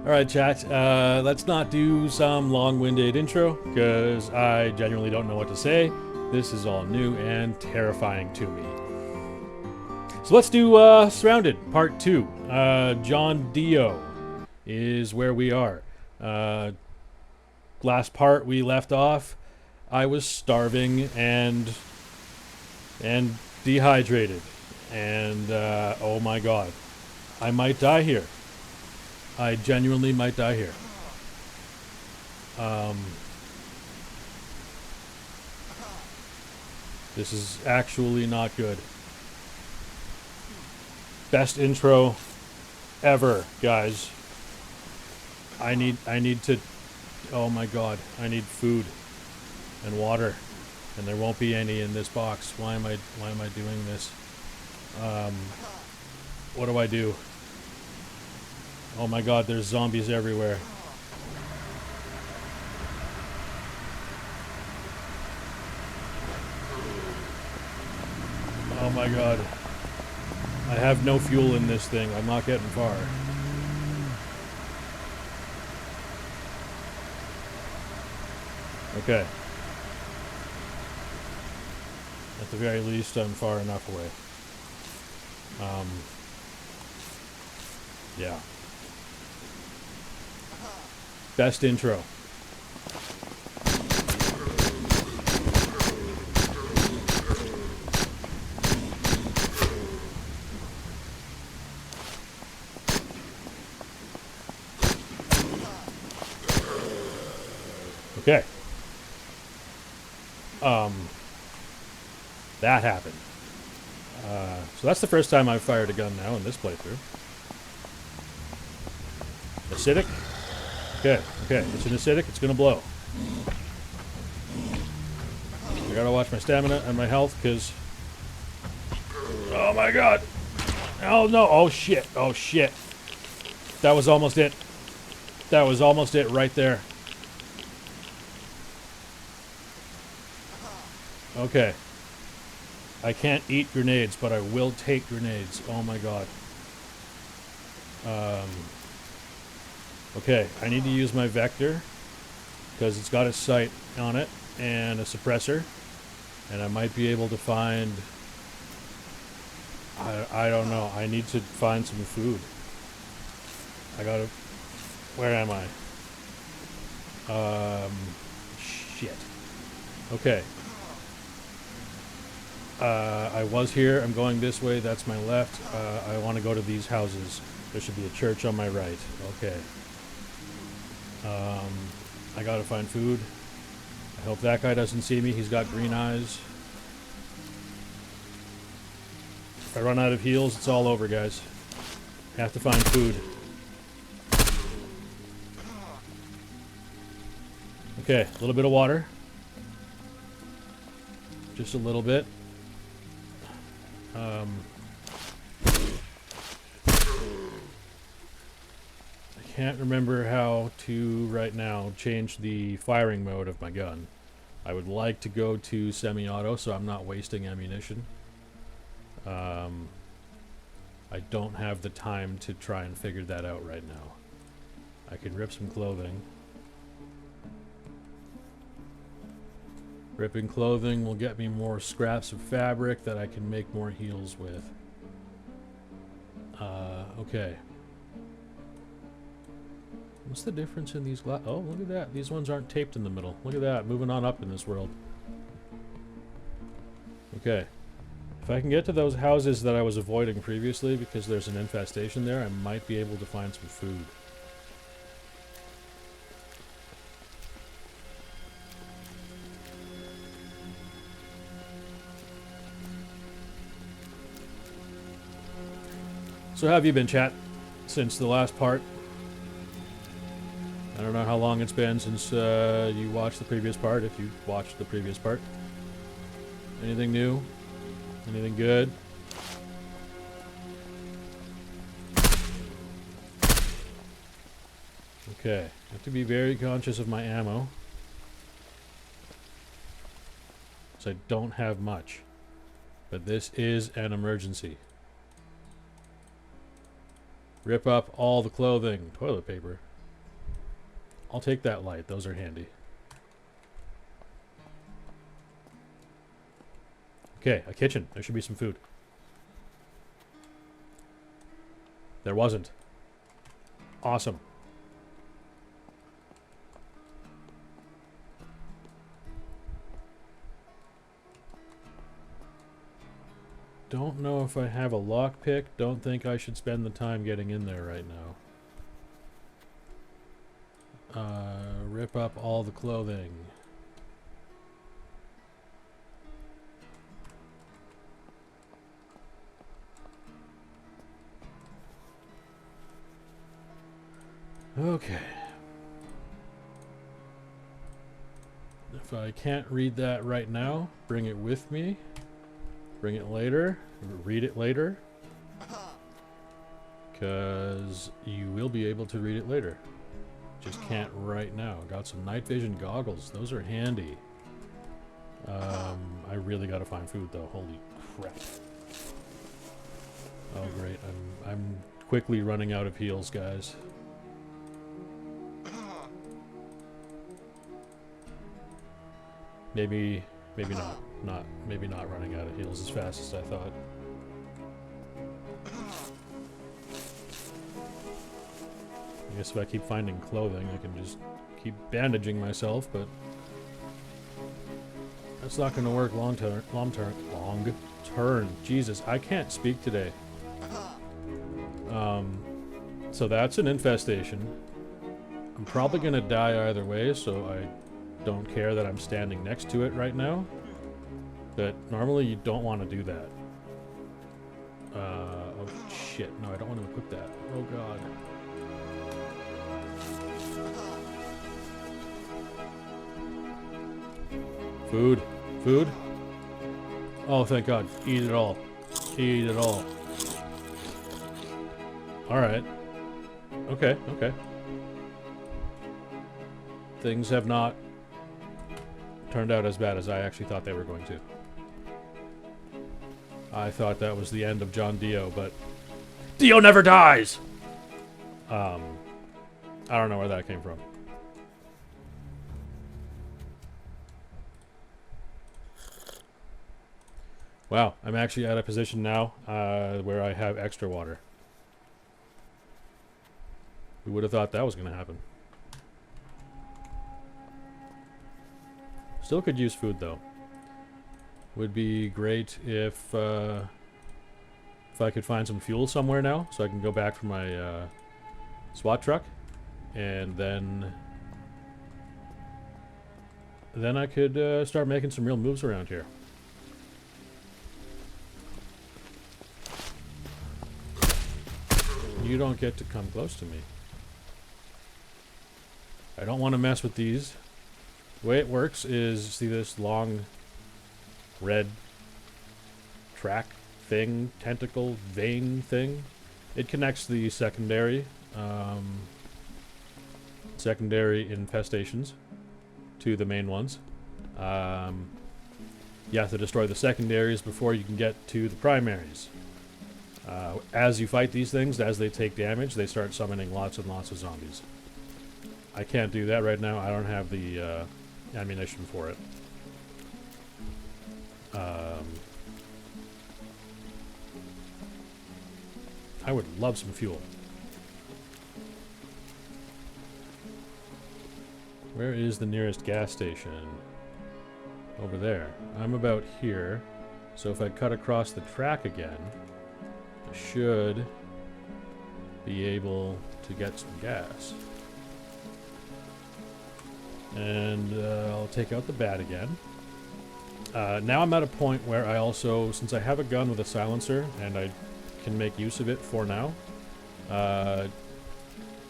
Alright, chat. Let's not do some long-winded intro, because I genuinely don't know what to say. This is all new and terrifying to me. So let's do SurrounDead, Part 2. John Dio is where we are. Last part we left off, I was starving and dehydrated. And, oh my god. I might die here. I genuinely might die here. This is actually not good. Best intro ever, guys. I need to, oh my god, I need food and water, and there won't be any in this box. Why am I doing this? What do I do? Oh my god, there's zombies everywhere. Oh my god. I have no fuel in this thing. I'm not getting far. Okay. At the very least, I'm far enough away. Yeah. Best intro. Okay. That happened. So that's the first time I've fired a gun now in this playthrough. Acidic? Okay, it's an acidic, it's gonna blow. I gotta watch my stamina and my health, because... Oh my god! Oh no, oh shit, oh shit. That was almost it. That was almost it right there. Okay. I can't eat grenades, but I will take grenades. Oh my god. Okay, I need to use my vector, because it's got a sight on it, and a suppressor, and I might be able to find... I don't know, I need to find some food. I gotta... Where am I? Shit. Okay. I was here, I'm going this way, that's my left. I want to go to these houses. There should be a church on my right. Okay. I gotta find food. I hope that guy doesn't see me, he's got green eyes. If I run out of heals, it's all over, guys. I have to find food. Okay, a little bit of water. Just a little bit. I can't remember how to, right now, change the firing mode of my gun. I would like to go to semi-auto so I'm not wasting ammunition. I don't have the time to try and figure that out right now. I can rip some clothing. Ripping clothing will get me more scraps of fabric that I can make more heals with. Okay. What's the difference in these glass? Oh, look at that. These ones aren't taped in the middle. Look at that. Moving on up in this world. Okay. If I can get to those houses that I was avoiding previously because there's an infestation there, I might be able to find some food. So how have you been, chat, since the last part? I don't know how long it's been since you watched the previous part, if you watched the previous part. Anything new? Anything good? Okay, I have to be very conscious of my ammo. So I don't have much. But this is an emergency. Rip up all the clothing. Toilet paper. I'll take that light. Those are handy. Okay, a kitchen. There should be some food. There wasn't. Awesome. Don't know if I have a lockpick. Don't think I should spend the time getting in there right now. Rip up all the clothing. Okay. If I can't read that right now, bring it with me. Bring it later. Read it later. Because you will be able to read it later. Just can't right now. Got some night vision goggles. Those are handy. I really gotta find food though. Holy crap. Oh great. I'm quickly running out of heals, guys. Maybe not. Maybe not running out of heals as fast as I thought. I guess if I keep finding clothing, I can just keep bandaging myself, but that's not going to work long term. Jesus, I can't speak today. So that's an infestation. I'm probably going to die either way, so I don't care that I'm standing next to it right now. But normally you don't want to do that. Oh shit, no, I don't want to equip that. Oh god. Food. Food. Oh, thank god. Eat it all. Eat it all. Alright. Okay, okay. Things have not turned out as bad as I actually thought they were going to. I thought that was the end of John Dio, but Dio never dies! I don't know where that came from. Wow, I'm actually at a position now where I have extra water. Who would have thought that was going to happen? Still could use food though. Would be great if I could find some fuel somewhere now, so I can go back for my SWAT truck, and then I could start making some real moves around here. You don't get to come close to me. I don't want to mess with these. The way it works is, see this long red track thing, tentacle vein thing? It connects the secondary infestations to the main ones. You have to destroy the secondaries before you can get to the primaries. As you fight these things, as they take damage, they start summoning lots and lots of zombies. I can't do that right now. I don't have the ammunition for it. I would love some fuel. Where is the nearest gas station? Over there. I'm about here. So if I cut across the track again, I should be able to get some gas. And I'll take out the bat again. Now I'm at a point where I also, since I have a gun with a silencer, and I can make use of it for now,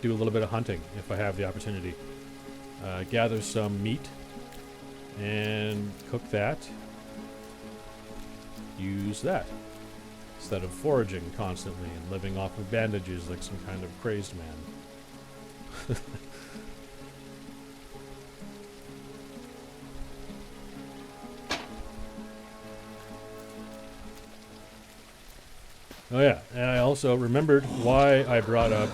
do a little bit of hunting if I have the opportunity. Gather some meat and cook that. Use that instead of foraging constantly and living off of bandages like some kind of crazed man. Oh yeah, and I also remembered why I brought up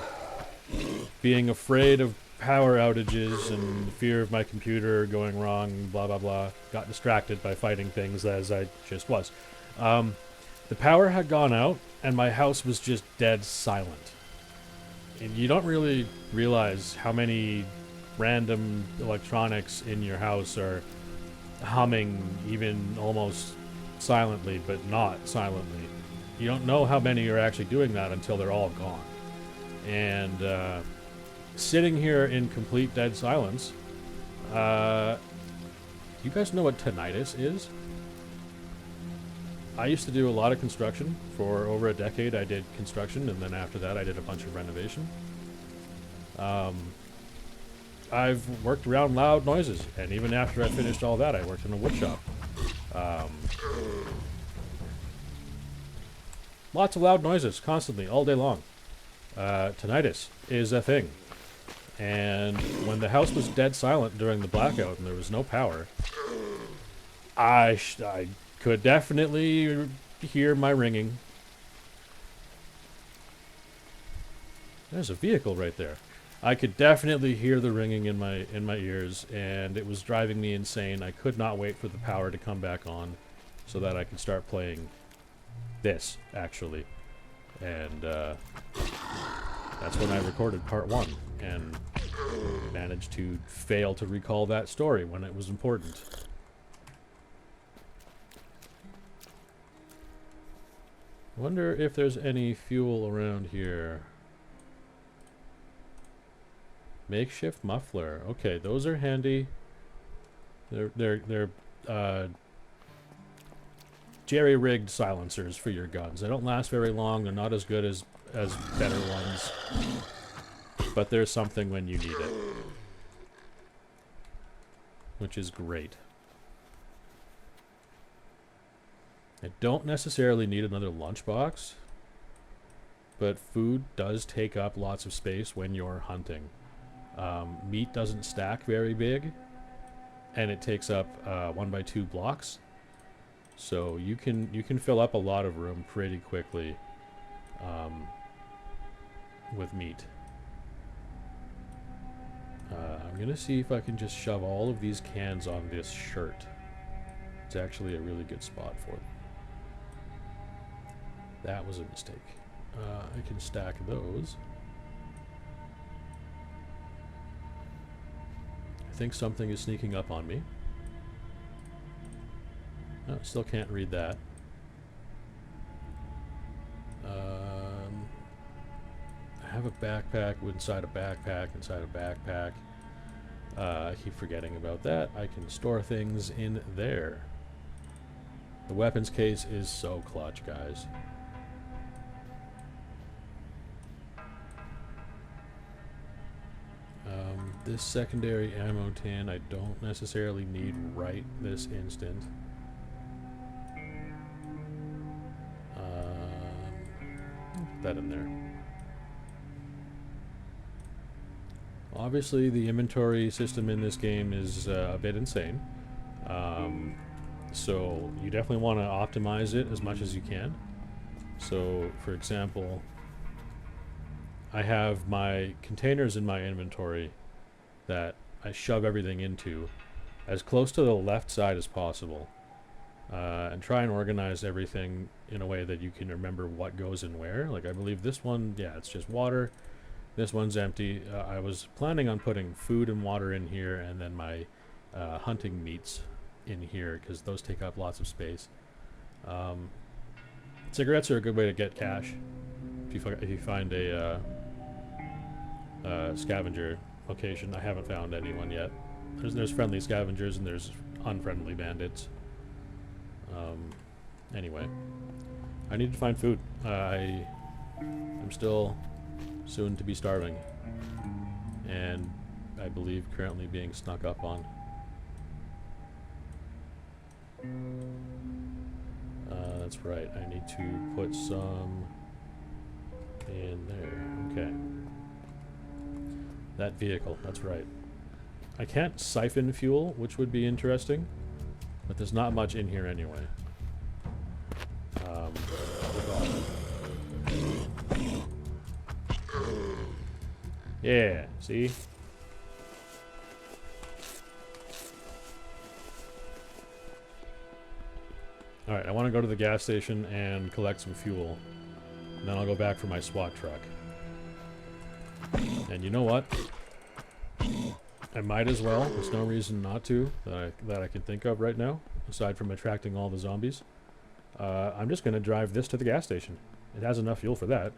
being afraid of power outages and fear of my computer going wrong, blah blah blah. Got distracted by fighting things as I just was. The power had gone out, and my house was just dead silent. And you don't really realize how many random electronics in your house are humming, even almost silently, but not silently. You don't know how many are actually doing that until they're all gone. And sitting here in complete dead silence, you guys know what tinnitus is? I used to do a lot of construction. For over a decade I did construction, and then after that I did a bunch of renovation. I've worked around loud noises, and even after I finished all that I worked in a wood shop. Lots of loud noises, constantly, all day long. Tinnitus is a thing. And when the house was dead silent during the blackout and there was no power, I could definitely hear my ringing. There's a vehicle right there. I could definitely hear the ringing in my ears, and it was driving me insane. I could not wait for the power to come back on so that I could start playing this, actually. And that's when I recorded part 1 and managed to fail to recall that story when it was important. Wonder if there's any fuel around here. Makeshift muffler. Okay, those are handy. They're jerry-rigged silencers for your guns. They don't last very long. They're not as good as better ones. But there's something when you need it. Which is great. I don't necessarily need another lunchbox, but food does take up lots of space when you're hunting. Meat doesn't stack very big, and it takes up 1x2 blocks, so you can fill up a lot of room pretty quickly with meat. I'm gonna see if I can just shove all of these cans on this shirt. It's actually a really good spot for them. That was a mistake. I can stack those. I think something is sneaking up on me. Oh, still can't read that. I have a backpack inside a backpack inside a backpack. I keep forgetting about that. I can store things in there. The weapons case is so clutch, guys. This secondary ammo tin I don't necessarily need right this instant. Put that in there. Obviously the inventory system in this game is a bit insane. So you definitely want to optimize it as much as you can. So for example, I have my containers in my inventory that I shove everything into as close to the left side as possible, and try and organize everything in a way that you can remember what goes in where. Like I believe this one, yeah, it's just water. This one's empty. I was planning on putting food and water in here, and then my hunting meats in here, because those take up lots of space. Cigarettes are a good way to get cash if you find a scavenger location. I haven't found anyone yet. There's friendly scavengers and there's unfriendly bandits. Anyway, I need to find food. I'm still soon to be starving, and I believe currently being snuck up on. That's right, I need to put some in there. Okay. That vehicle, that's right. I can't siphon fuel, which would be interesting, but there's not much in here anyway. Yeah, see? Alright, I want to go to the gas station and collect some fuel. And then I'll go back for my SWAT truck. And you know what? I might as well. There's no reason not to that I can think of right now, aside from attracting all the zombies. I'm just going to drive this to the gas station. It has enough fuel for that.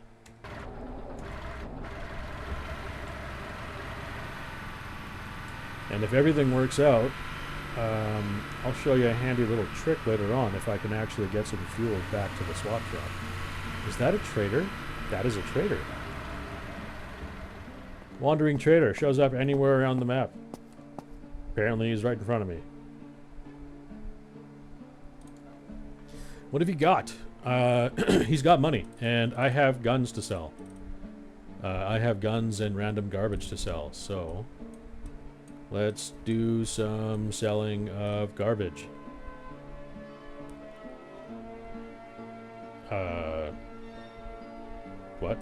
And if everything works out, I'll show you a handy little trick later on if I can actually get some fuel back to the SWAT truck. Is that a trader? That is a trader. Wandering trader shows up anywhere around the map. Apparently he's right in front of me. What have you got? He's got money, and I have guns to sell. I have guns and random garbage to sell, so let's do some selling of garbage. What?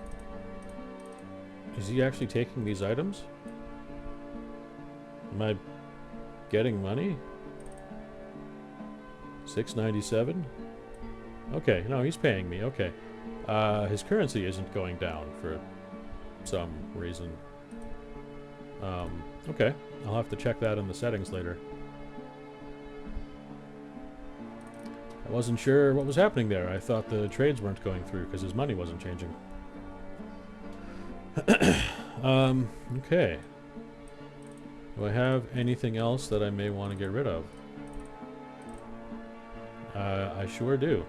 Is he actually taking these items? Am I getting money? $6.97? Okay, no, he's paying me, okay. His currency isn't going down for some reason. Okay, I'll have to check that in the settings later. I wasn't sure what was happening there. I thought the trades weren't going through because his money wasn't changing. Okay. Do I have anything else that I may want to get rid of? I sure do.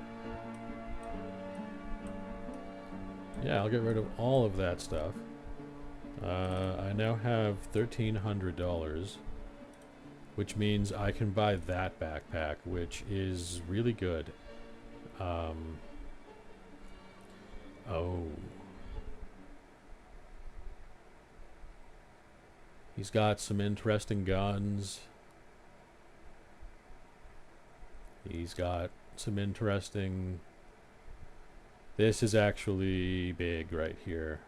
Yeah, I'll get rid of all of that stuff. I now have $1,300, which means I can buy that backpack, which is really good. Oh. He's got some interesting guns. He's got some interesting... This is actually big right here.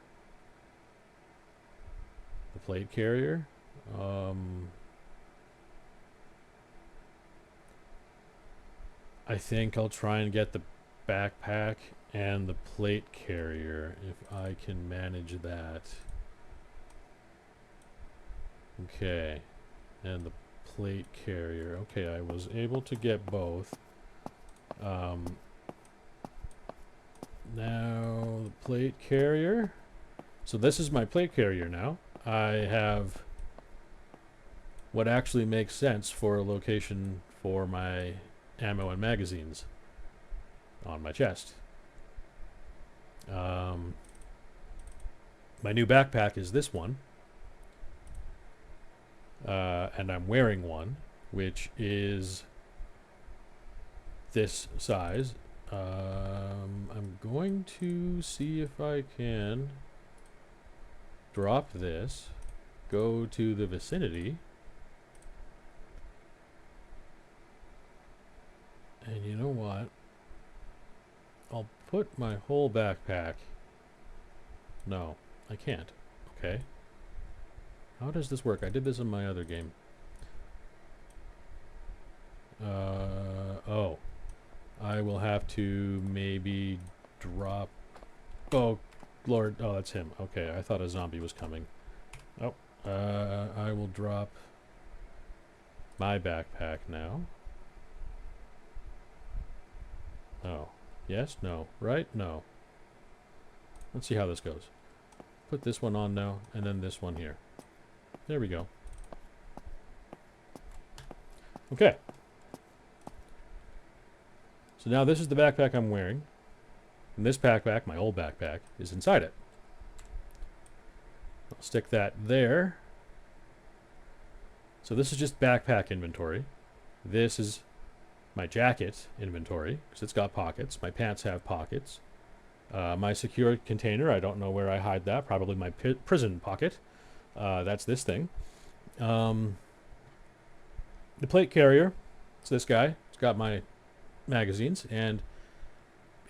The plate carrier. I think I'll try and get the backpack and the plate carrier if I can manage that. Okay, and the plate carrier. Okay, I was able to get both. Now the plate carrier. So this is my plate carrier now. I have what actually makes sense for a location for my ammo and magazines on my chest. My new backpack is this one. And I'm wearing one, which is this size. I'm going to see if I can drop this, go to the vicinity, and you know what? I'll put my whole backpack. No, I can't. Okay. How does this work? I did this in my other game. Oh. I will have to maybe drop... Oh, Lord. Oh, that's him. Okay, I thought a zombie was coming. Oh. I will drop my backpack now. Oh. Yes? No. Right? No. Let's see how this goes. Put this one on now, and then this one here. There we go. Okay. So now this is the backpack I'm wearing. And this backpack, my old backpack, is inside it. I'll stick that there. So this is just backpack inventory. This is my jacket inventory, because it's got pockets. My pants have pockets. My secured container, I don't know where I hide that. Probably my prison pocket. That's this thing. The plate carrier, it's this guy. It's got my magazines and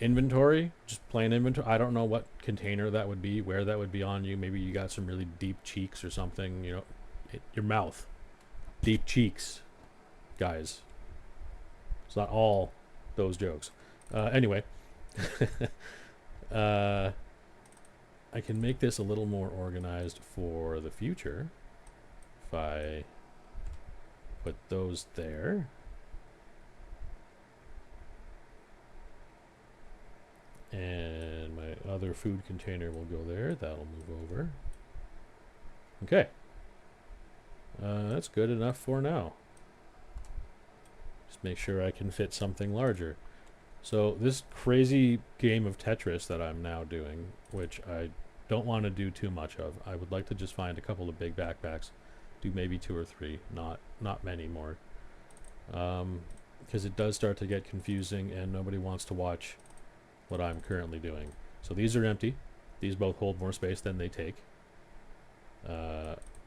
inventory, just plain inventory. I don't know what container that would be, where that would be on you. Maybe you got some really deep cheeks or something, you know, your mouth. Deep cheeks, guys. It's not all those jokes. Anyway, I can make this a little more organized for the future if I put those there. And my other food container will go there. That'll move over. Okay. That's good enough for now. Just make sure I can fit something larger. So this crazy game of Tetris that I'm now doing, which I don't want to do too much of. I would like to just find a couple of big backpacks, do maybe 2 or 3, not many more. Because it does start to get confusing and nobody wants to watch what I'm currently doing. So these are empty. These both hold more space than they take.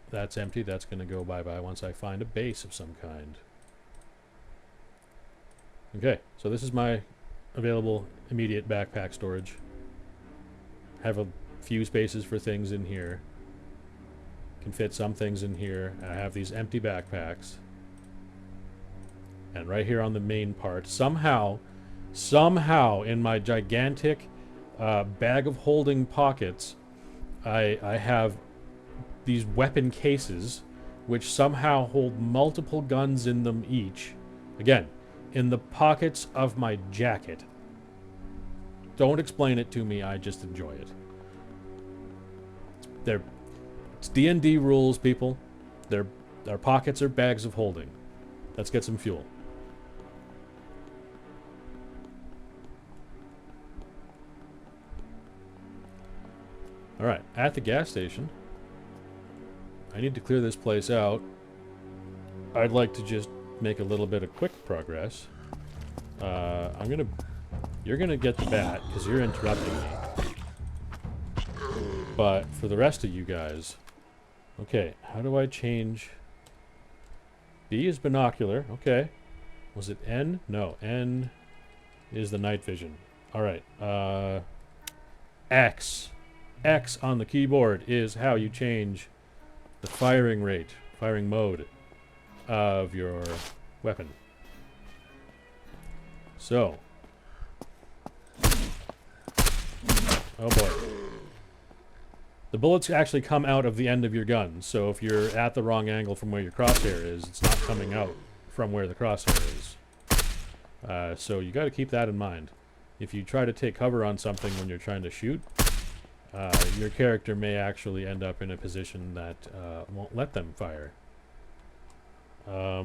That's empty. That's going to go bye-bye once I find a base of some kind. Okay, so this is my available immediate backpack storage. Have a few spaces for things in here. Can fit some things in here. I have these empty backpacks. And right here on the main part, somehow in my gigantic bag of holding pockets, I have these weapon cases which somehow hold multiple guns in them each. Again, in the pockets of my jacket. Don't explain it to me, I just enjoy it. It's D&D rules, people. Our pockets are bags of holding. Let's get some fuel. Alright, at the gas station. I need to clear this place out. I'd like to just make a little bit of quick progress. You're gonna get the bat, because you're interrupting me. But for the rest of you guys... Okay, how do I change... B is binocular, okay. Was it N? No, N is the night vision. Alright, X. X on the keyboard is how you change the firing rate, firing mode of your weapon. So. Oh boy. The bullets actually come out of the end of your gun, so if you're at the wrong angle from where your crosshair is, it's not coming out from where the crosshair is. So you got to keep that in mind. If you try to take cover on something when you're trying to shoot, your character may actually end up in a position that won't let them fire. I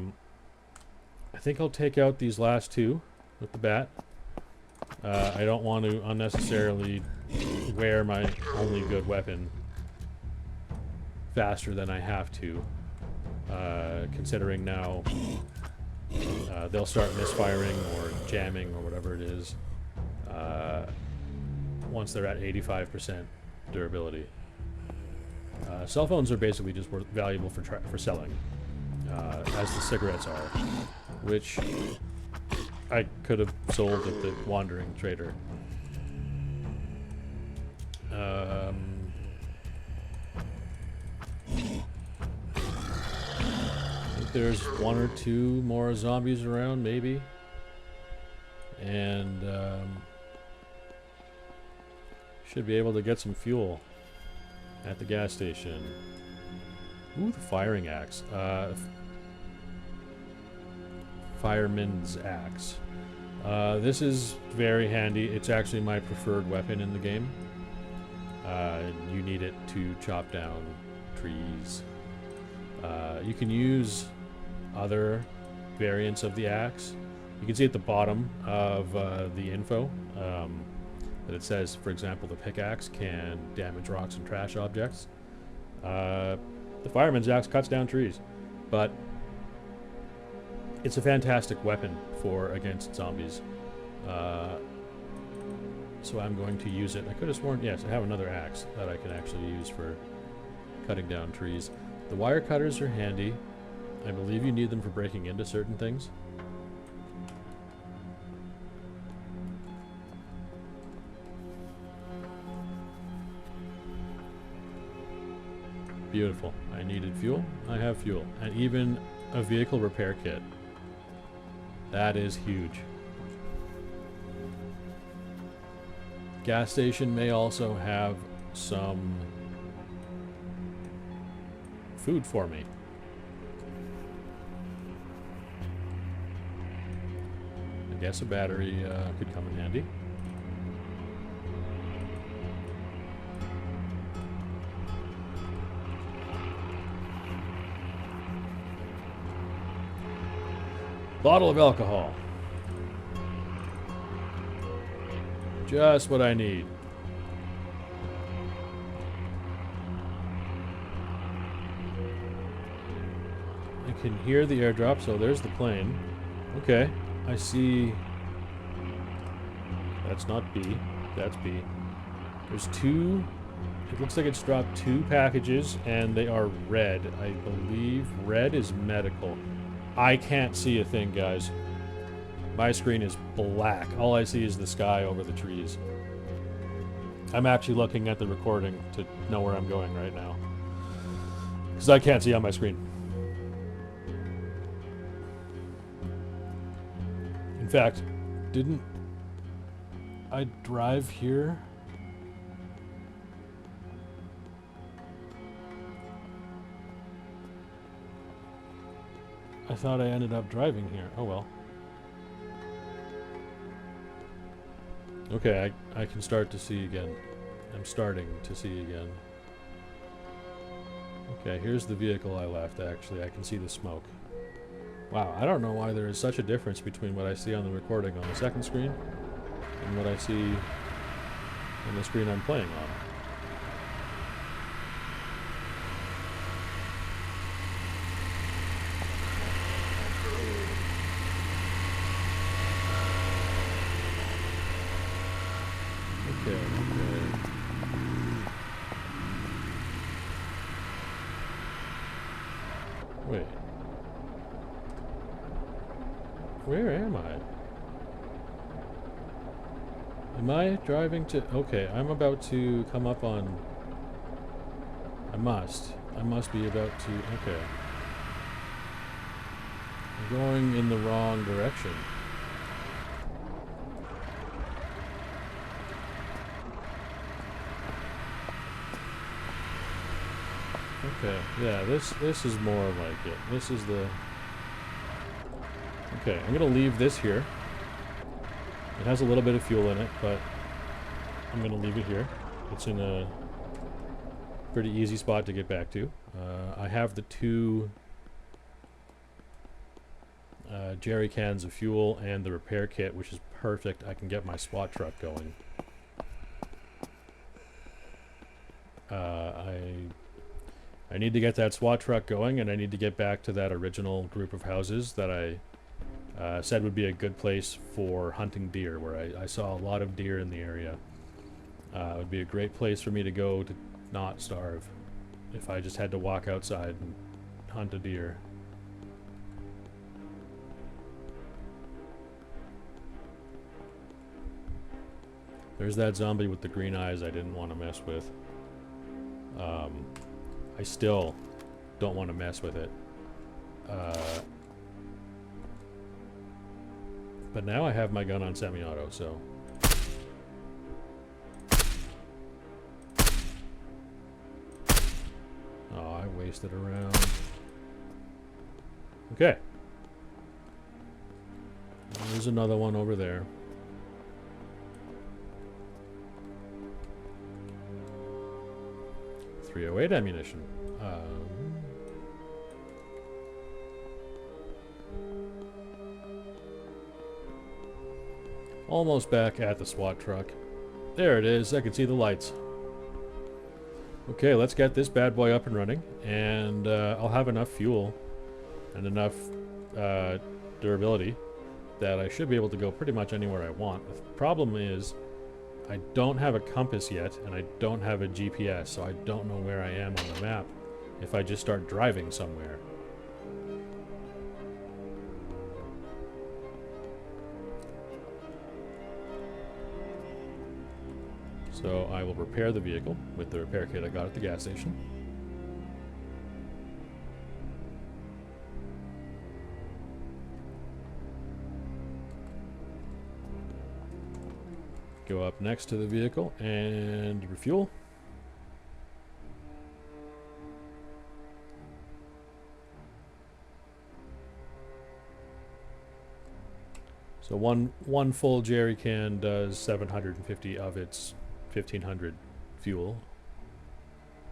think I'll take out these last two with the bat. I don't want to unnecessarily wear my only good weapon faster than I have to, considering now they'll start misfiring or jamming or whatever it is once they're at 85% durability. Cell phones are basically just valuable for selling, as the cigarettes are, which I could have sold at the Wandering Trader. I think there's 1 or 2 more zombies around, maybe. And should be able to get some fuel at the gas station. Ooh, the firing axe. Fireman's axe. This is very handy. It's actually my preferred weapon in the game. You need it to chop down trees. You can use other variants of the axe. You can see at the bottom of the info that it says, for example, the pickaxe can damage rocks and trash objects. The fireman's axe cuts down trees, but it's a fantastic weapon against zombies. So I'm going to use it. I could have sworn, yes, I have another axe that I can actually use for cutting down trees. The wire cutters are handy. I believe you need them for breaking into certain things. Beautiful. I needed fuel. I have fuel. And even a vehicle repair kit. That is huge. gas station may also have some food for me. I guess a battery could come in handy. Bottle of alcohol. Just what I need. I can hear the airdrop, so there's the plane. Okay, I see. That's not B, that's B. There's two. It looks like it's dropped 2 packages, and they are red. I believe red is medical. I can't see a thing, guys. My screen is black. All I see is the sky over the trees. I'm actually looking at the recording to know where I'm going right now, because I can't see on my screen. In fact, didn't I drive here? I thought I ended up driving here. Oh well. Okay, I can start to see again. I'm starting to see again. Okay, here's the vehicle I left, actually. I can see the smoke. Wow, I don't know why there is such a difference between what I see on the recording on the second screen and what I see on the screen I'm playing on. Okay. Wait. Where am I? Am I driving to... Okay, I'm about to come up on... I must be about to... Okay. I'm going in the wrong direction. Okay, yeah, this is more like it. This is the... Okay, I'm gonna leave this here. It has a little bit of fuel in it, but I'm gonna leave it here. It's in a pretty easy spot to get back to. I have the 2 jerry cans of fuel and the repair kit, which is perfect. I can get my SWAT truck going. I need to get that SWAT truck going, and I need to get back to that original group of houses that I said would be a good place for hunting deer, where I saw a lot of deer in the area. It would be a great place for me to go to not starve if I just had to walk outside and hunt a deer. There's that zombie with the green eyes I didn't want to mess with. I still don't want to mess with it. But now I have my gun on semi-auto, so... Oh, I wasted a round. Okay. There's another one over there. .308 ammunition. Almost back at the SWAT truck. There it is. I can see the lights. Okay, let's get this bad boy up and running, and I'll have enough fuel and enough durability that I should be able to go pretty much anywhere I want. The problem is I don't have a compass yet, and I don't have a GPS, so I don't know where I am on the map if I just start driving somewhere. So I will repair the vehicle with the repair kit I got at the gas station. Go up next to the vehicle and refuel. So one full jerry can does 750 of its 1500 fuel.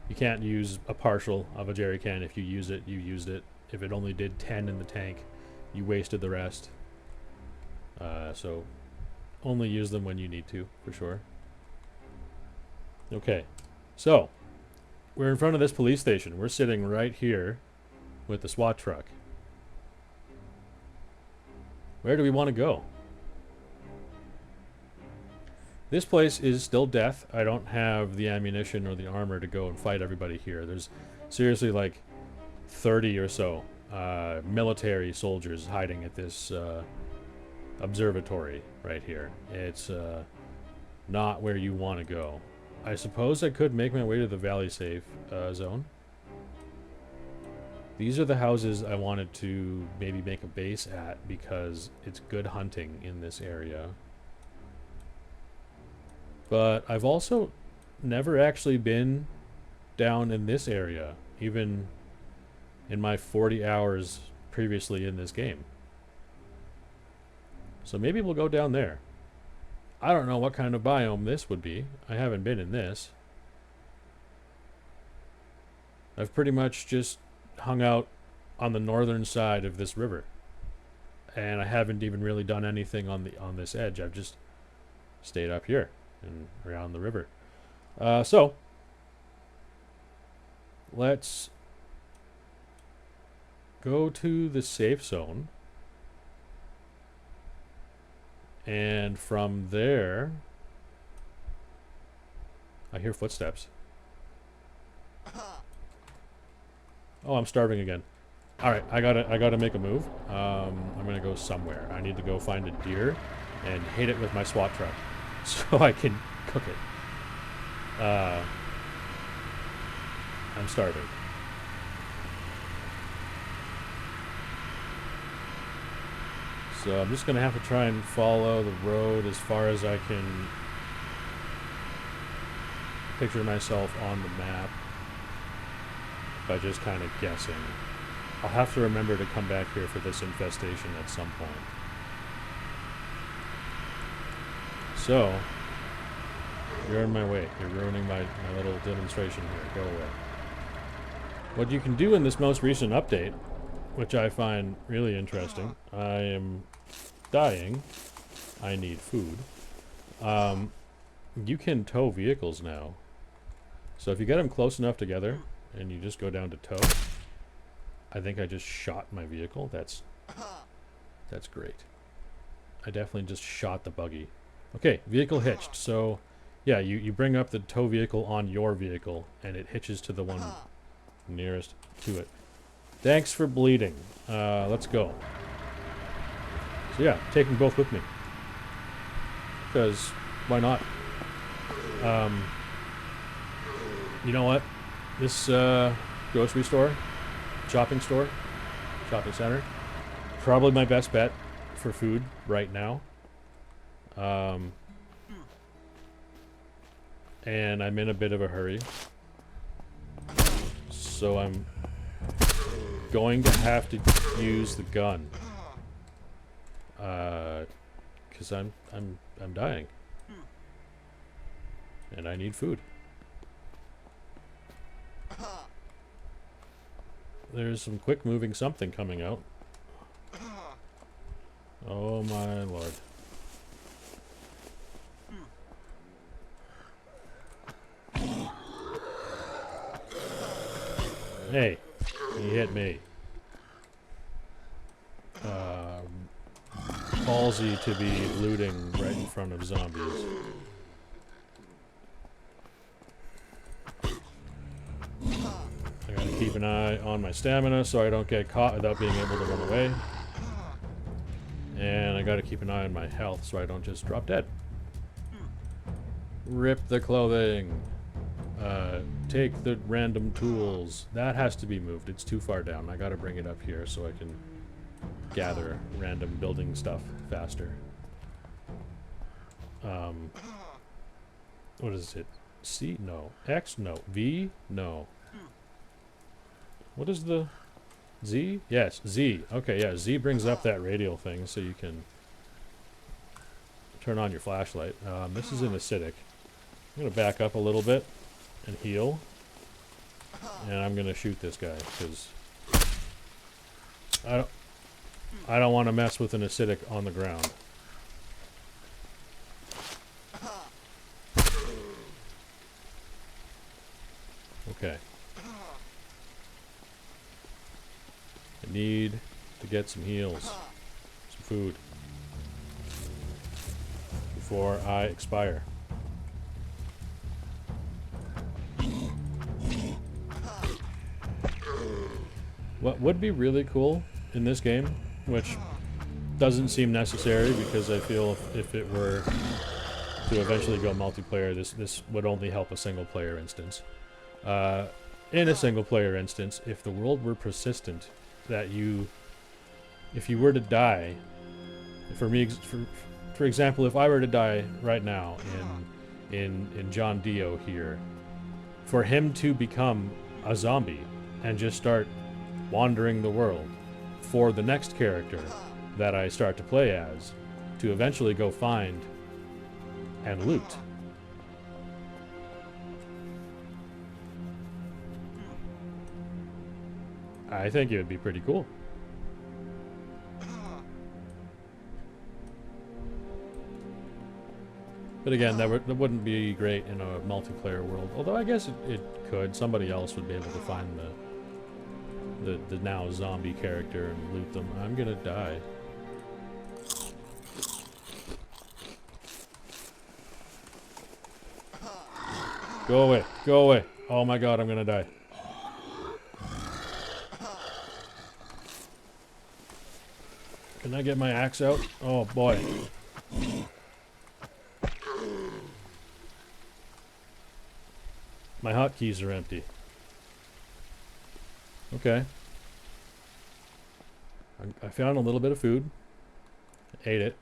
You can't use a partial of a jerry can. If you use it, you used it. If it only did 10 in the tank, you wasted the rest. So only use them when you need to, for sure. Okay, so we're in front of this police station. We're sitting right here with the SWAT truck. Where do we want to go? This place is still death. I don't have the ammunition or the armor to go and fight everybody here. There's seriously like 30 or so military soldiers hiding at this observatory right here. It's not where you want to go. I suppose I could make my way to the valley safe zone. These are the houses I wanted to maybe make a base at because it's good hunting in this area. But I've also never actually been down in this area, even in my 40 hours previously in this game. So maybe we'll go down there. I don't know what kind of biome this would be. I haven't been in this. I've pretty much just hung out on the northern side of this river, and I haven't even really done anything on this edge. I've just stayed up here and around the river. So let's go to the safe zone, and from there I hear footsteps. Oh, I'm starving again. All right, I gotta make a move. I'm gonna go somewhere. I need to go find a deer and hit it with my SWAT truck so I can cook it. I'm starving. So I'm just gonna have to try and follow the road as far as I can picture myself on the map by just kind of guessing. I'll have to remember to come back here for this infestation at some point. So, you're in my way. You're ruining my little demonstration here. Go away. What you can do in this most recent update, which I find really interesting, I am dying. I need food. You can tow vehicles now. So if you get them close enough together, and you just go down to tow. I think I just shot my vehicle. That's great. I definitely just shot the buggy. Okay, vehicle hitched. So, yeah, you bring up the tow vehicle on your vehicle, and it hitches to the one nearest to it. Thanks for bleeding. Let's go. So yeah, take them both with me. Because, why not? You know what? This grocery store, shopping center, probably my best bet for food right now. And I'm in a bit of a hurry, so I'm going to have to use the gun, because I'm dying, and I need food. There's some quick moving something coming out. Oh my lord. Hey, he hit me. Ballsy to be looting right in front of zombies. I gotta keep an eye on my stamina so I don't get caught without being able to run away. And I gotta keep an eye on my health so I don't just drop dead. Rip the clothing. Take the random tools. That has to be moved. It's too far down. I gotta bring it up here so I can gather random building stuff faster. What is it? C? No. X? No. V? No. What is the Z? Yes, Z. Okay, yeah, Z brings up that radial thing so you can turn on your flashlight. This is an acidic. I'm going to back up a little bit and heal. And I'm going to shoot this guy because I don't want to mess with an acidic on the ground. Okay. I need to get some heals. Some food. Before I expire. What would be really cool in this game, which doesn't seem necessary because I feel if it were to eventually go multiplayer, this would only help a single player instance. In a single player instance, if the world were persistent, that if you were to die, for example, if I were to die right now in John Dio here, for him to become a zombie and just start wandering the world for the next character that I start to play as to eventually go find and loot. I think it would be pretty cool. But again, that wouldn't be great in a multiplayer world. Although I guess it could. Somebody else would be able to find the now zombie character and loot them. I'm gonna die. Go away. Go away. Oh my god, I'm gonna die. Can I get my axe out? Oh boy. My hotkeys are empty. Okay. I found a little bit of food. Ate it.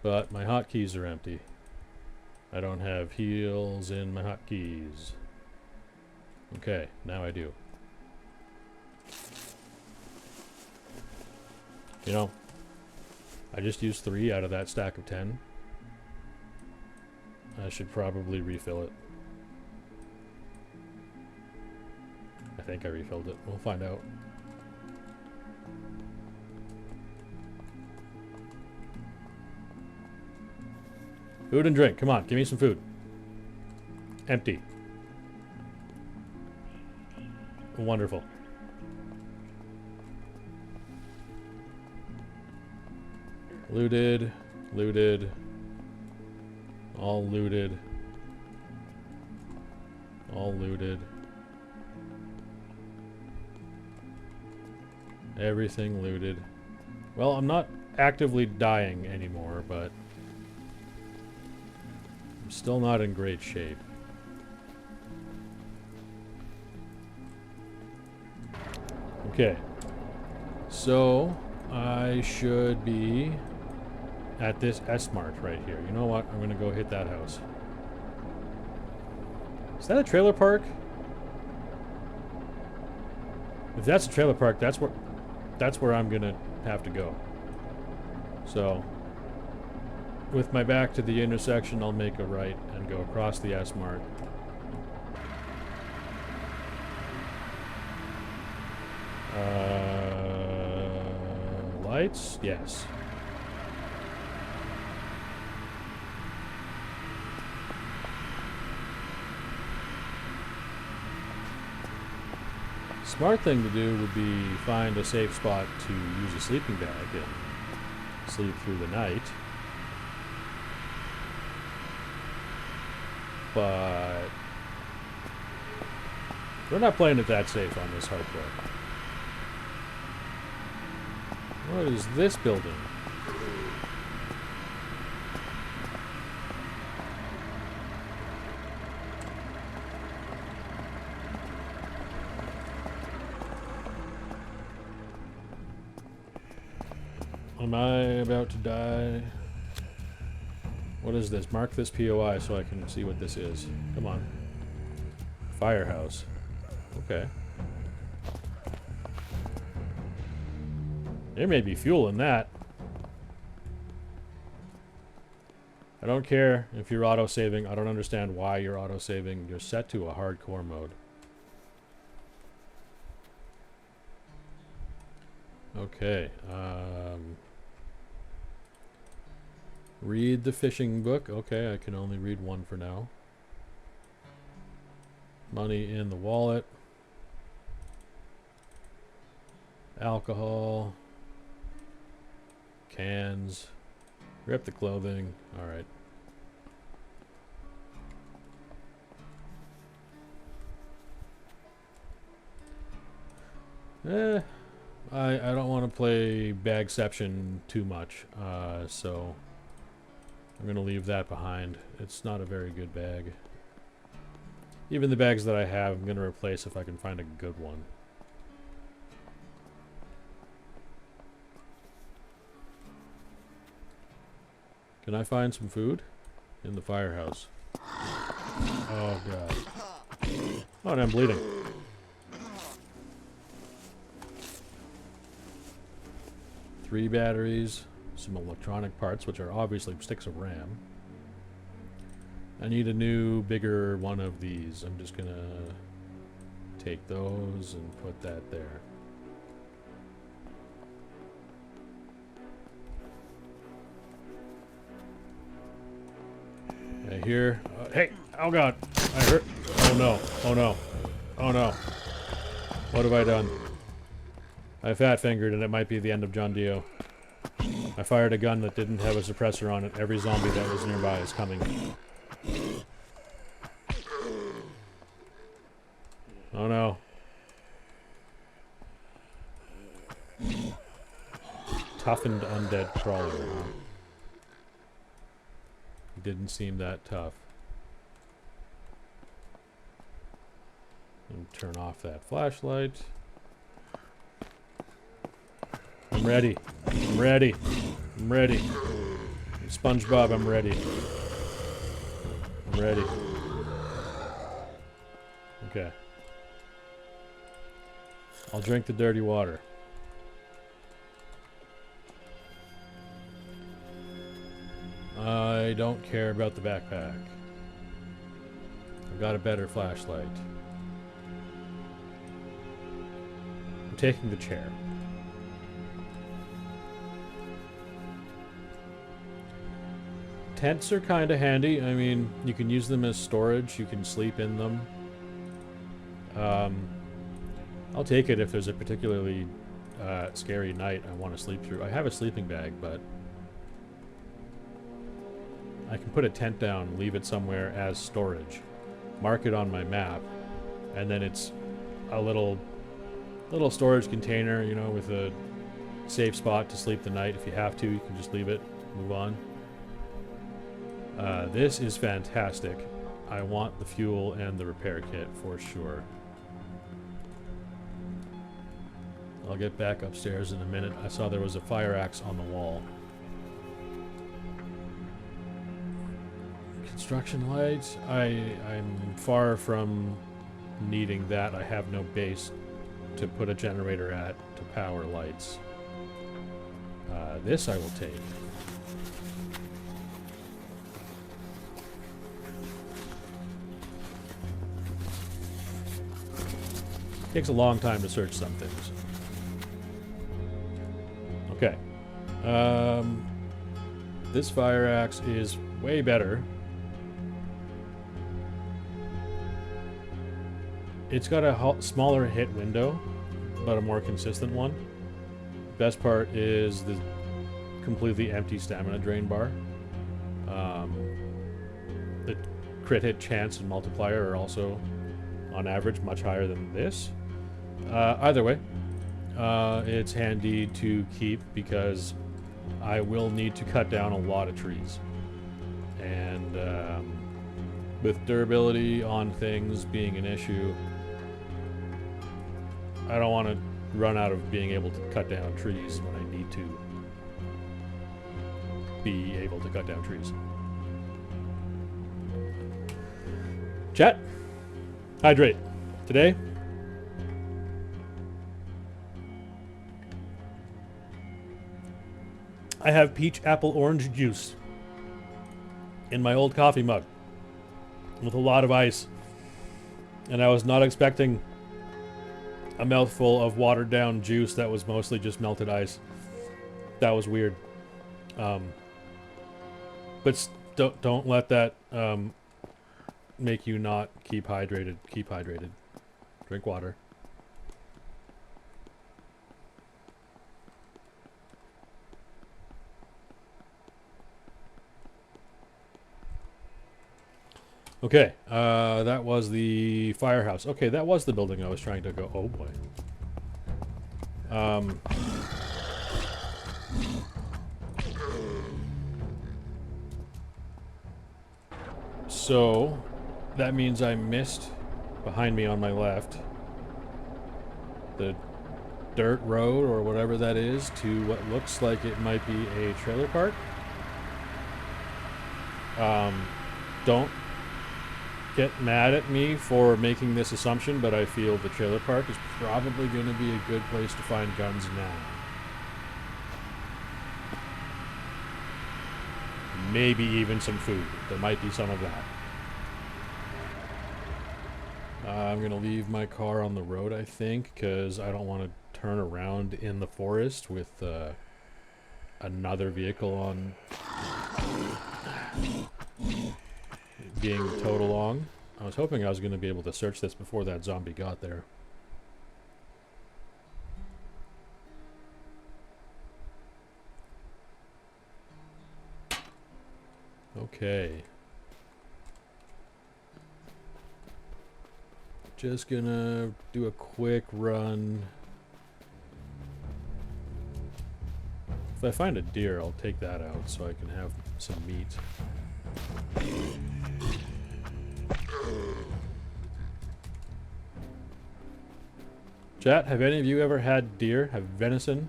But my hotkeys are empty. I don't have heals in my hotkeys. Okay, now I do. You know, I just used 3 out of that stack of 10. I should probably refill it. I think I refilled it. We'll find out. Food and drink. Come on, give me some food. Empty. Wonderful. Looted. Looted. All looted. All looted. Everything looted. Well, I'm not actively dying anymore, but I'm still not in great shape. Okay. So, I should be at this S-Mart right here. You know what? I'm gonna go hit that house. Is that a trailer park? If that's a trailer park, that's where I'm gonna have to go. So, with my back to the intersection, I'll make a right and go across the S-Mart. Lights? Yes. Smart thing to do would be find a safe spot to use a sleeping bag and sleep through the night. But we're not playing it that safe on this hardcore. What is this building? Am I about to die? What is this? Mark this POI so I can see what this is. Come on. Firehouse. Okay. There may be fuel in that. I don't care if you're auto-saving. I don't understand why you're auto-saving. You're set to a hardcore mode. Okay. Read the fishing book. Okay, I can only read one for now. Money in the wallet. Alcohol. Cans. Rip the clothing. Alright. I don't want to play Bagception too much, so I'm going to leave that behind. It's not a very good bag. Even the bags that I have, I'm going to replace if I can find a good one. Can I find some food? In the firehouse. Oh, God. Oh, and I'm bleeding. Three batteries, some electronic parts, which are obviously sticks of RAM. I need a new, bigger one of these. I'm just gonna take those and put that there. Okay, here. Hey! Oh God! I hurt. Oh no! Oh no! Oh no! What have I done? I fat-fingered and it might be the end of John Dio. I fired a gun that didn't have a suppressor on it. Every zombie that was nearby is coming. Oh no. Toughened undead crawler. It didn't seem that tough. And turn off that flashlight. I'm ready. I'm ready. I'm ready. SpongeBob, I'm ready. I'm ready. Okay. I'll drink the dirty water. I don't care about the backpack. I've got a better flashlight. I'm taking the chair. Tents are kind of handy. I mean, you can use them as storage. You can sleep in them. I'll take it if there's a particularly scary night I want to sleep through. I have a sleeping bag, but I can put a tent down, leave it somewhere as storage, mark it on my map, and then it's a little storage container, you know, with a safe spot to sleep the night. If you have to, you can just leave it, move on. This is fantastic. I want the fuel and the repair kit for sure. I'll get back upstairs in a minute. I saw there was a fire axe on the wall. Construction lights. I'm far from needing that. I have no base to put a generator at to power lights. This I will take. Takes a long time to search some things. Okay. This fire axe is way better. It's got a smaller hit window, but a more consistent one. Best part is the completely empty stamina drain bar. The crit hit chance and multiplier are also, on average, much higher than this. Either way, it's handy to keep because I will need to cut down a lot of trees. And with durability on things being an issue, I don't want to run out of being able to cut down trees when I need to be able to cut down trees. Chat. Hydrate. Today, I have peach apple orange juice in my old coffee mug with a lot of ice. And I was not expecting a mouthful of watered down juice that was mostly just melted ice. That was weird. But don't let that make you not keep hydrated. Keep hydrated. Drink water. Okay, that was the firehouse. Okay, that was the building I was trying to go. Oh boy. So that means I missed behind me on my left the dirt road or whatever that is to what looks like it might be a trailer park. Don't get mad at me for making this assumption, but I feel the trailer park is probably going to be a good place to find guns now. Maybe even some food. There might be some of that. I'm going to leave my car on the road, I think, because I don't want to turn around in the forest with another vehicle on being towed along. I was hoping I was going to be able to search this before that zombie got there. Okay. Just gonna do a quick run. If I find a deer, I'll take that out so I can have some meat. Chat, have any of you ever had deer? Have venison?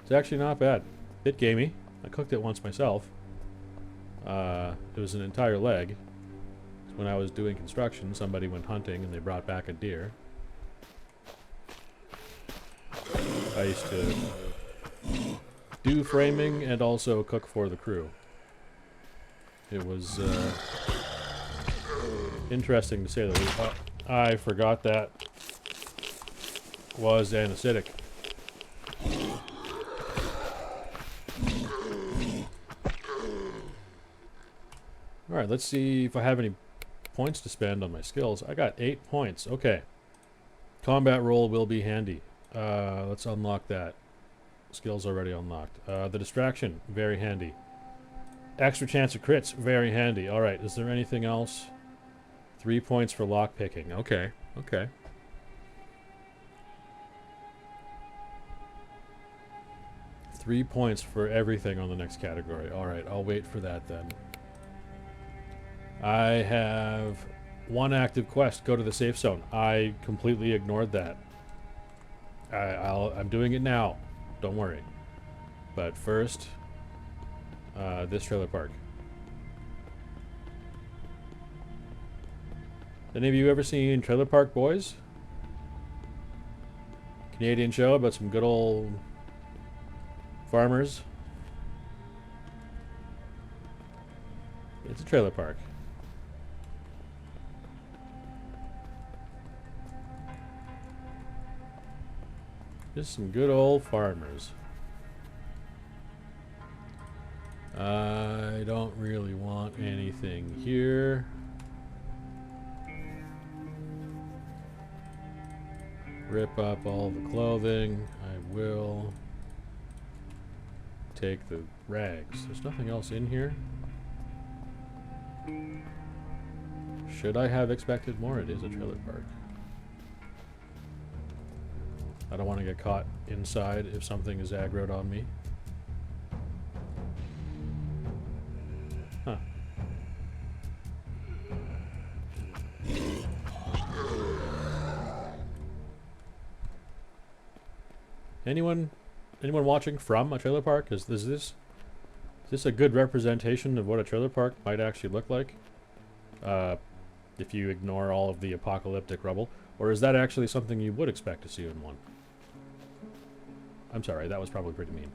It's actually not bad. Bit gamey. I cooked it once myself. It was an entire leg. When I was doing construction, somebody went hunting and they brought back a deer. I used to do framing and also cook for the crew. It was interesting to say the least. I forgot that was anesthetic. Alright, let's see if I have any points to spend on my skills. I got 8 points. Okay. Combat roll will be handy. Let's unlock that. Skills already unlocked. The distraction, very handy. Extra chance of crits, very handy. Alright, is there anything else? 3 points for lock picking. Okay, okay. Three points for everything on the next category. Alright, I'll wait for that then. I have one active quest. Go to the safe zone. I completely ignored that. I'm doing it now. Don't worry. But first, this trailer park. Any of you ever seen Trailer Park Boys? Canadian show about some good old farmers. It's a trailer park. Just some good old farmers. I don't really want anything here. Rip up all the clothing. I will take the rags. There's nothing else in here. Should I have expected more? It is a trailer park. I don't want to get caught inside if something is aggroed on me. Huh. Anyone watching from a trailer park? Is this Is this a good representation of what a trailer park might actually look like? If you ignore all of the apocalyptic rubble? Or is that actually something you would expect to see in one? I'm sorry, that was probably pretty mean.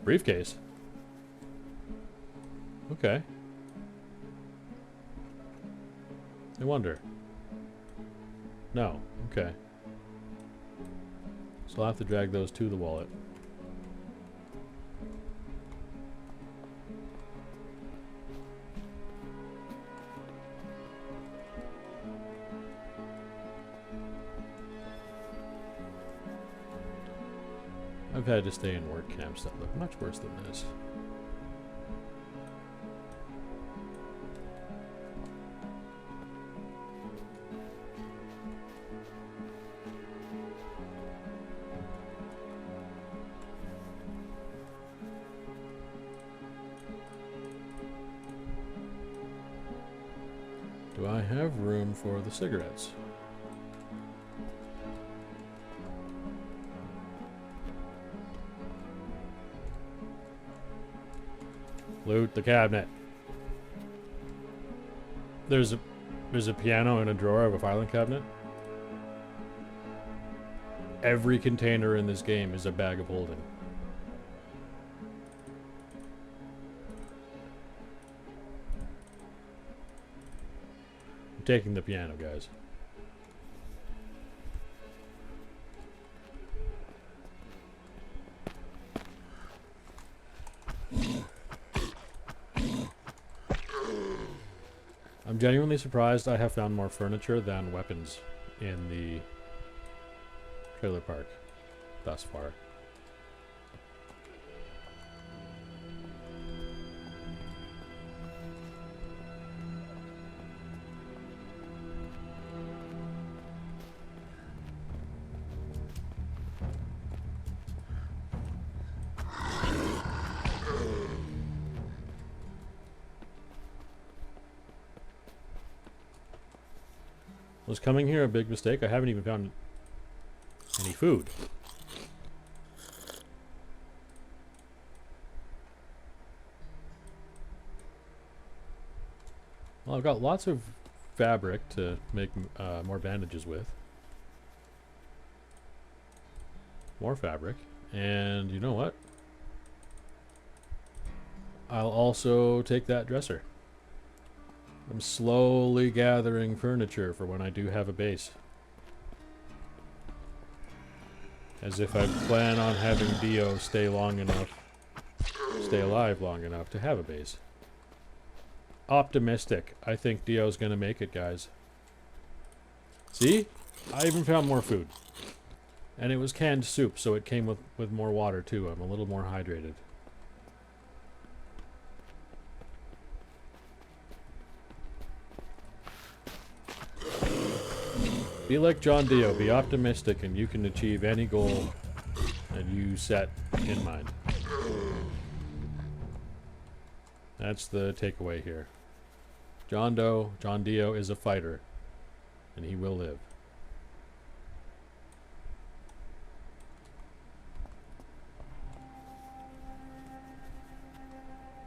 Briefcase? Okay. I wonder. No. Okay. So I'll have to drag those to the wallet. I've had to stay in work camps that look much worse than this. Do I have room for the cigarettes? Loot the cabinet. There's a piano in a drawer of a filing cabinet. Every container in this game is a bag of holding. I'm taking the piano, guys. I'm genuinely surprised I have found more furniture than weapons in the trailer park thus far. Was coming here a big mistake? I haven't even found any food. Well, I've got lots of fabric to make more bandages with. More fabric. And you know what? I'll also take that dresser. I'm slowly gathering furniture for when I do have a base. As if I plan on having Dio stay alive long enough to have a base. Optimistic. I think Dio's gonna make it, guys. See? I even found more food. And it was canned soup, so it came with more water too. I'm a little more hydrated. Be like John Dio, be optimistic, and you can achieve any goal that you set in mind. That's the takeaway here. John Dio is a fighter, and he will live.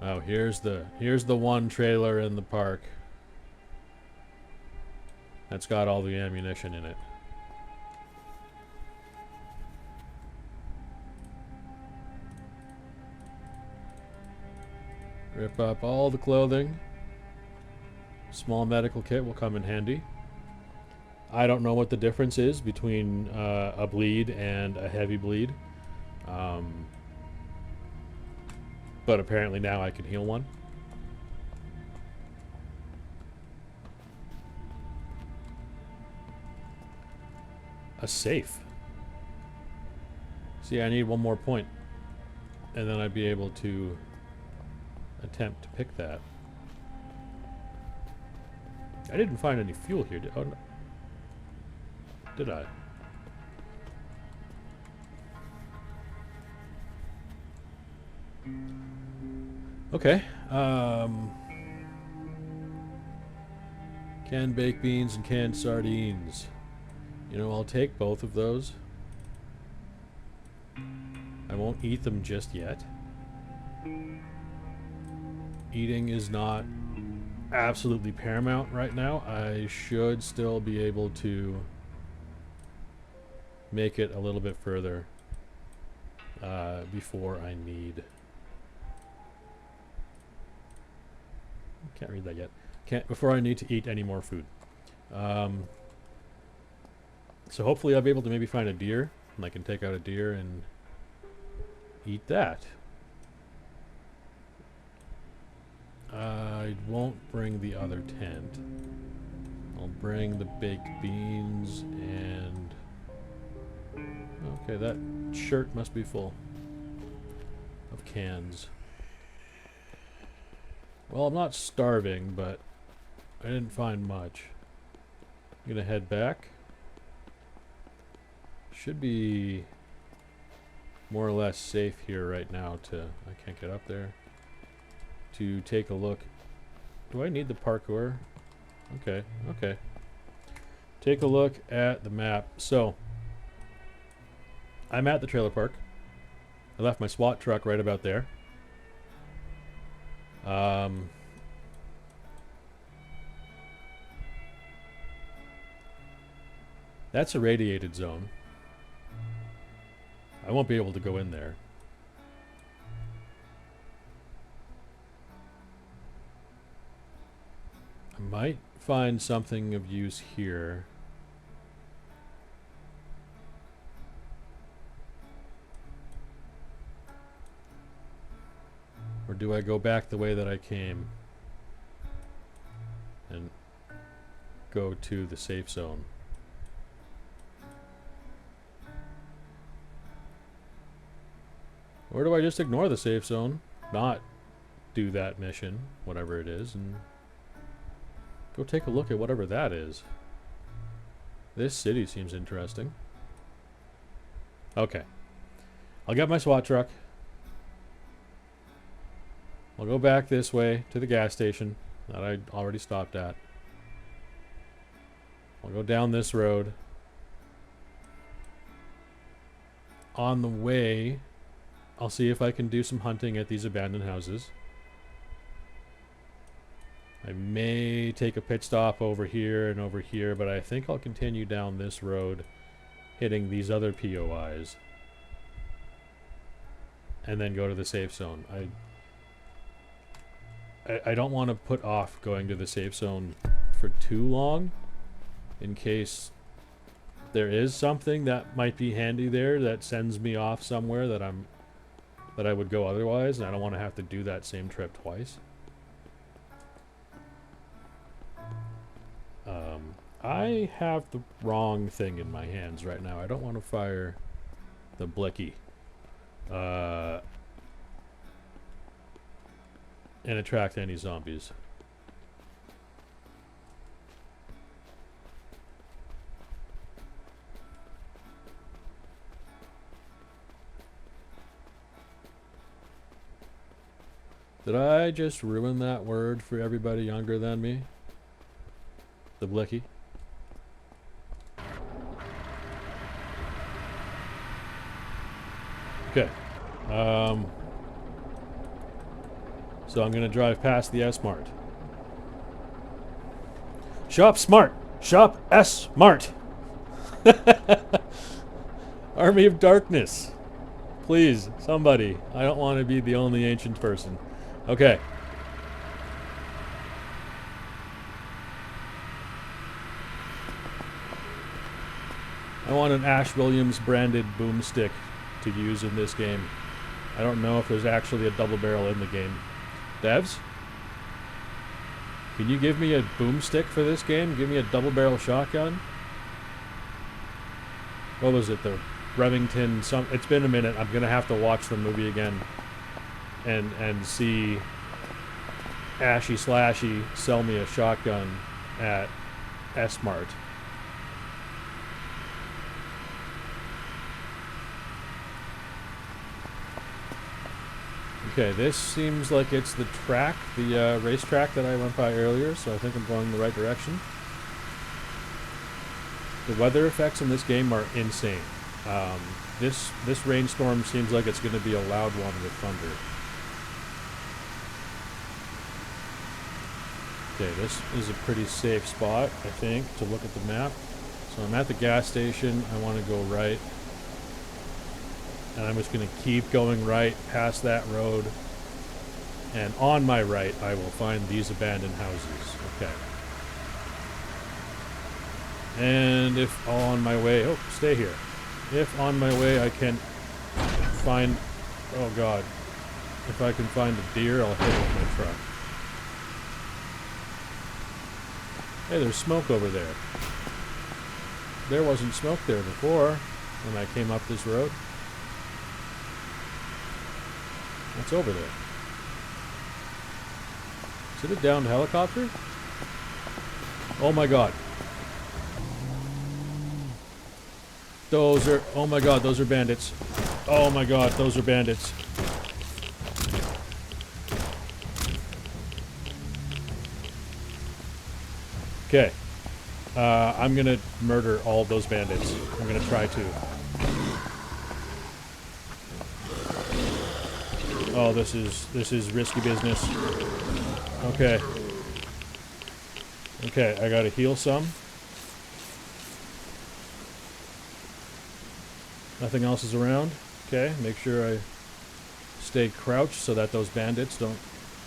Oh, here's the one trailer in the park that's got all the ammunition in it. Rip up all the clothing. Small medical kit will come in handy. I don't know what the difference is between a bleed and a heavy bleed. But apparently now I can heal one. A safe. See, I need one more point, and then I'd be able to attempt to pick that. I didn't find any fuel here. Oh, no. Did I? Okay. Canned baked beans and canned sardines. You know, I'll take both of those. I won't eat them just yet. Eating is not absolutely paramount right now. I should still be able to make it a little bit further before I need. Can't read that yet. Before I need to eat any more food. So hopefully I'll be able to maybe find a deer, and I can take out a deer and eat that. I won't bring the other tent. I'll bring the baked beans and... Okay, that shirt must be full of cans. Well, I'm not starving, but I didn't find much. I'm gonna head back. Should be more or less safe here right now to... I can't get up there. To take a look. Do I need the parkour? Okay, okay. Take a look at the map. So, I'm at the trailer park. I left my SWAT truck right about there. That's a radiated zone. I won't be able to go in there. I might find something of use here. Or do I go back the way that I came and go to the safe zone? Or do I just ignore the safe zone, not do that mission, whatever it is, and go take a look at whatever that is? This city seems interesting. Okay. I'll get my SWAT truck. I'll go back this way to the gas station that I already stopped at. I'll go down this road. On the way, I'll see if I can do some hunting at these abandoned houses. I may take a pit stop over here and over here, but I think I'll continue down this road, hitting these other POIs, and then go to the safe zone. I don't want to put off going to the safe zone for too long, in case there is something that might be handy there that sends me off somewhere that I would go otherwise, and I don't want to have to do that same trip twice. I have the wrong thing in my hands right now. I don't want to fire the blicky. And attract any zombies. Did I just ruin that word for everybody younger than me? The blicky? Okay. So I'm gonna drive past the S-Mart. Shop smart! Shop S-Mart! Army of Darkness. Please, somebody. I don't want to be the only ancient person. Okay. I want an Ash Williams branded boomstick to use in this game. I don't know if there's actually a double barrel in the game. Devs? Can you give me a boomstick for this game? Give me a double barrel shotgun? What was it? The Remington... It's been a minute. I'm gonna have to watch the movie again. And see Ashy Slashy sell me a shotgun at S-Mart. Okay, this seems like it's the track, the racetrack that I went by earlier, so I think I'm going the right direction. The weather effects in this game are insane. This rainstorm seems like it's going to be a loud one with thunder. Okay, this is a pretty safe spot, I think, to look at the map. So I'm at the gas station. I want to go right. And I'm just going to keep going right past that road. And on my right, I will find these abandoned houses. Okay. And if on my way... Oh, stay here. If on my way I can find... Oh, God. If I can find a deer, I'll hit it with my truck. Hey, there's smoke over there. There wasn't smoke there before when I came up this road. What's over there? Is it a downed helicopter? Oh my god. Those are... Oh my god, those are bandits. Oh my god, those are bandits. Okay. I'm gonna murder all of those bandits. I'm gonna try to. Oh, this is risky business. Okay. Okay, I gotta heal some. Nothing else is around. Okay, make sure I stay crouched so that those bandits don't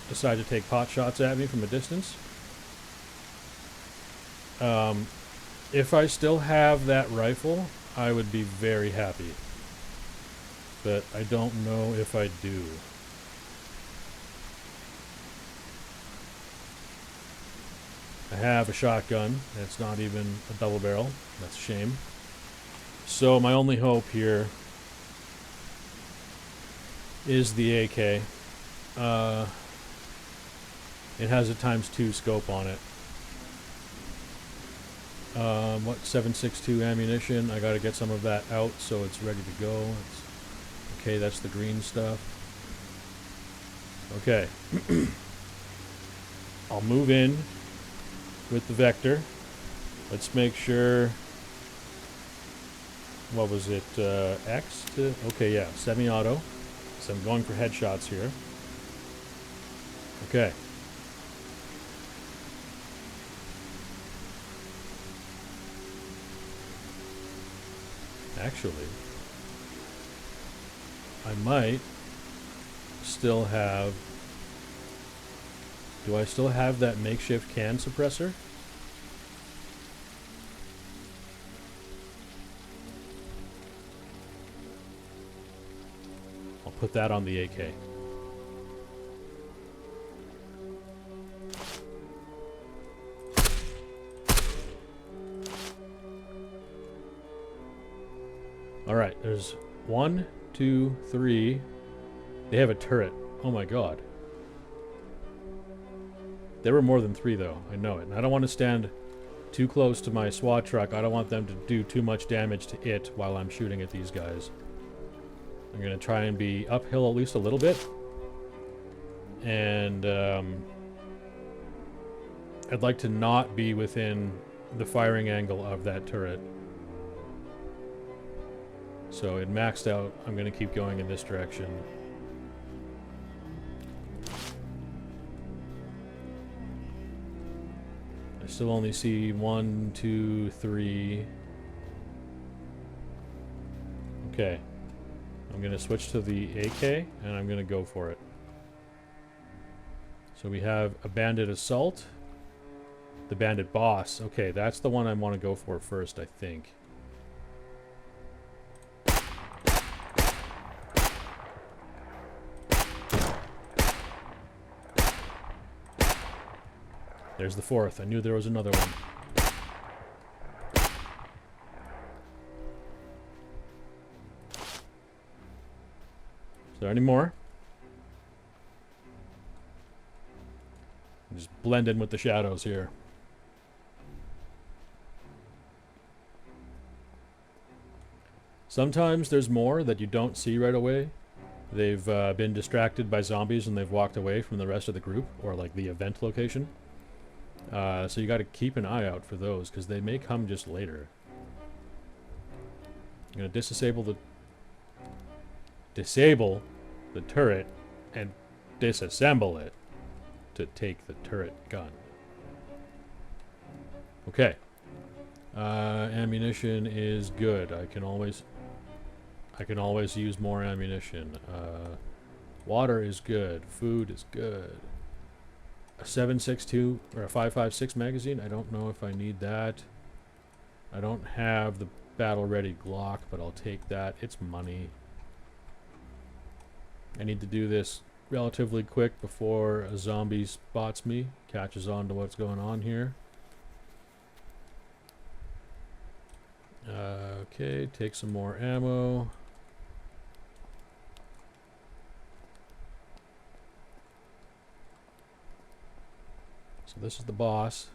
decide to take pot shots at me from a distance. If I still have that rifle, I would be very happy. But I don't know if I do. I have a shotgun. It's not even a double barrel. That's a shame. So my only hope here is the AK. It has a *2 scope on it. What, 7.62 ammunition? I gotta get some of that out so it's ready to go. Okay, that's the green stuff. Okay. I'll move in with the Vector. Let's make sure... What was it? X to... Okay, yeah, semi-auto. So I'm going for headshots here. Okay. Actually, I might still have... Do I still have that makeshift can suppressor? I'll put that on the AK. Alright, there's 1, 2, 3. They have a turret. Oh my god. There were more than 3 though. I know it. And I don't want to stand too close to my SWAT truck. I don't want them to do too much damage to it while I'm shooting at these guys. I'm going to try and be uphill at least a little bit. And I'd like to not be within the firing angle of that turret. So it maxed out. I'm going to keep going in this direction. I still only see 1, 2, 3. Okay. I'm going to switch to the AK and I'm going to go for it. So we have a bandit assault. The bandit boss. Okay, that's the one I want to go for first, I think. There's the 4th. I knew there was another one. Is there any more? Just blend in with the shadows here. Sometimes there's more that you don't see right away. They've been distracted by zombies and they've walked away from the rest of the group, or like the event location. So you got to keep an eye out for those, because they may come just later. I'm gonna disable the turret and disassemble it to take the turret gun. Okay. Ammunition is good. I can always use more ammunition. Water is good. Food is good. A 7.62 or a 5.56 magazine. I don't know if I need that. I don't have the battle-ready Glock, but I'll take that. It's money. I need to do this relatively quick before a zombie spots me, catches on to what's going on here. Okay, take some more ammo. So this is the boss.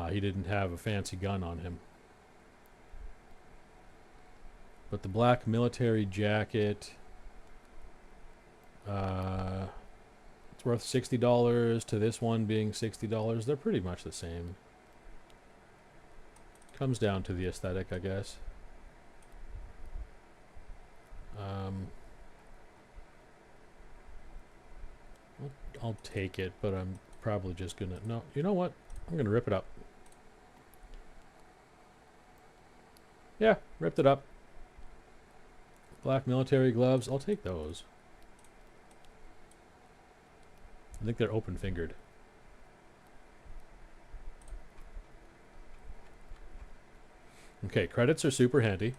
He didn't have a fancy gun on him. But the black military jacket, it's worth $60 to this one being $60. They're pretty much the same. Comes down to the aesthetic, I guess. I'll take it, but I'm probably just gonna... No, you know what? I'm gonna rip it up. Yeah, ripped it up. Black military gloves. I'll take those. I think they're open-fingered. Okay, credits are super handy.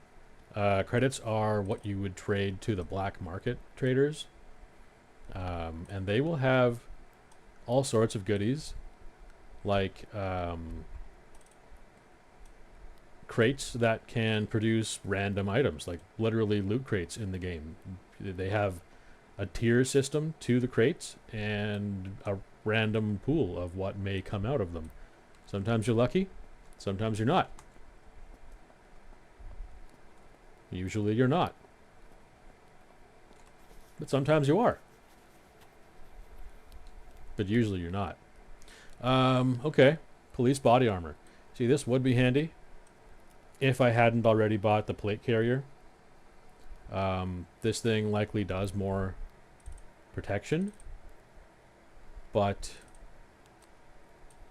Credits are what you would trade to the black market traders. And they will have all sorts of goodies, like crates that can produce random items, like literally loot crates in the game. They have a tier system to the crates and a random pool of what may come out of them. Sometimes you're lucky, sometimes you're not. Usually you're not. But sometimes you are. But usually you're not. Okay. Police body armor. See, this would be handy if I hadn't already bought the plate carrier. This thing likely does more protection. But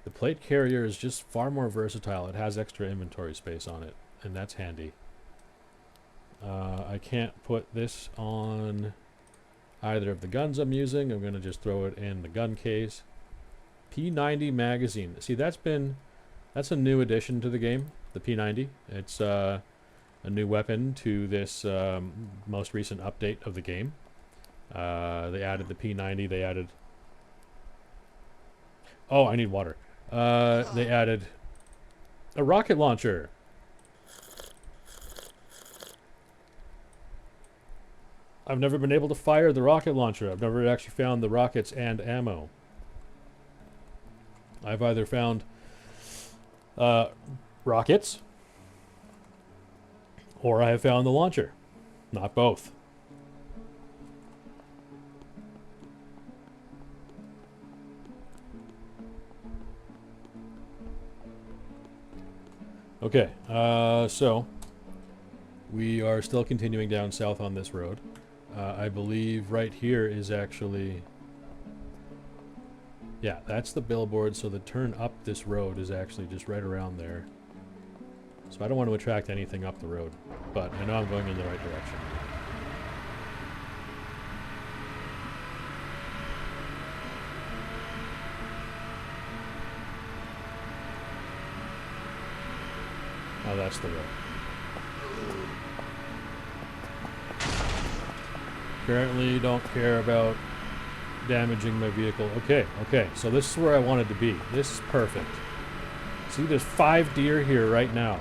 the plate carrier is just far more versatile. It has extra inventory space on it, and that's handy. I can't put this on either of the guns I'm using. I'm going to just throw it in the gun case. P90 magazine. See, that's a new addition to the game, the P90. It's a new weapon to this most recent update of the game. They added the P90. They added... Oh, I need water. They added a rocket launcher. I've never been able to fire the rocket launcher. I've never actually found the rockets and ammo. I've either found rockets or I have found the launcher. Not both. Okay, so we are still continuing down south on this road. I believe right here is actually... Yeah, that's the billboard, so the turn up this road is actually just right around there. So I don't want to attract anything up the road, but I know I'm going in the right direction. Oh, that's the road. Apparently don't care about damaging my vehicle. Okay, so this is where I wanted to be. This is perfect. See, there's 5 deer here right now.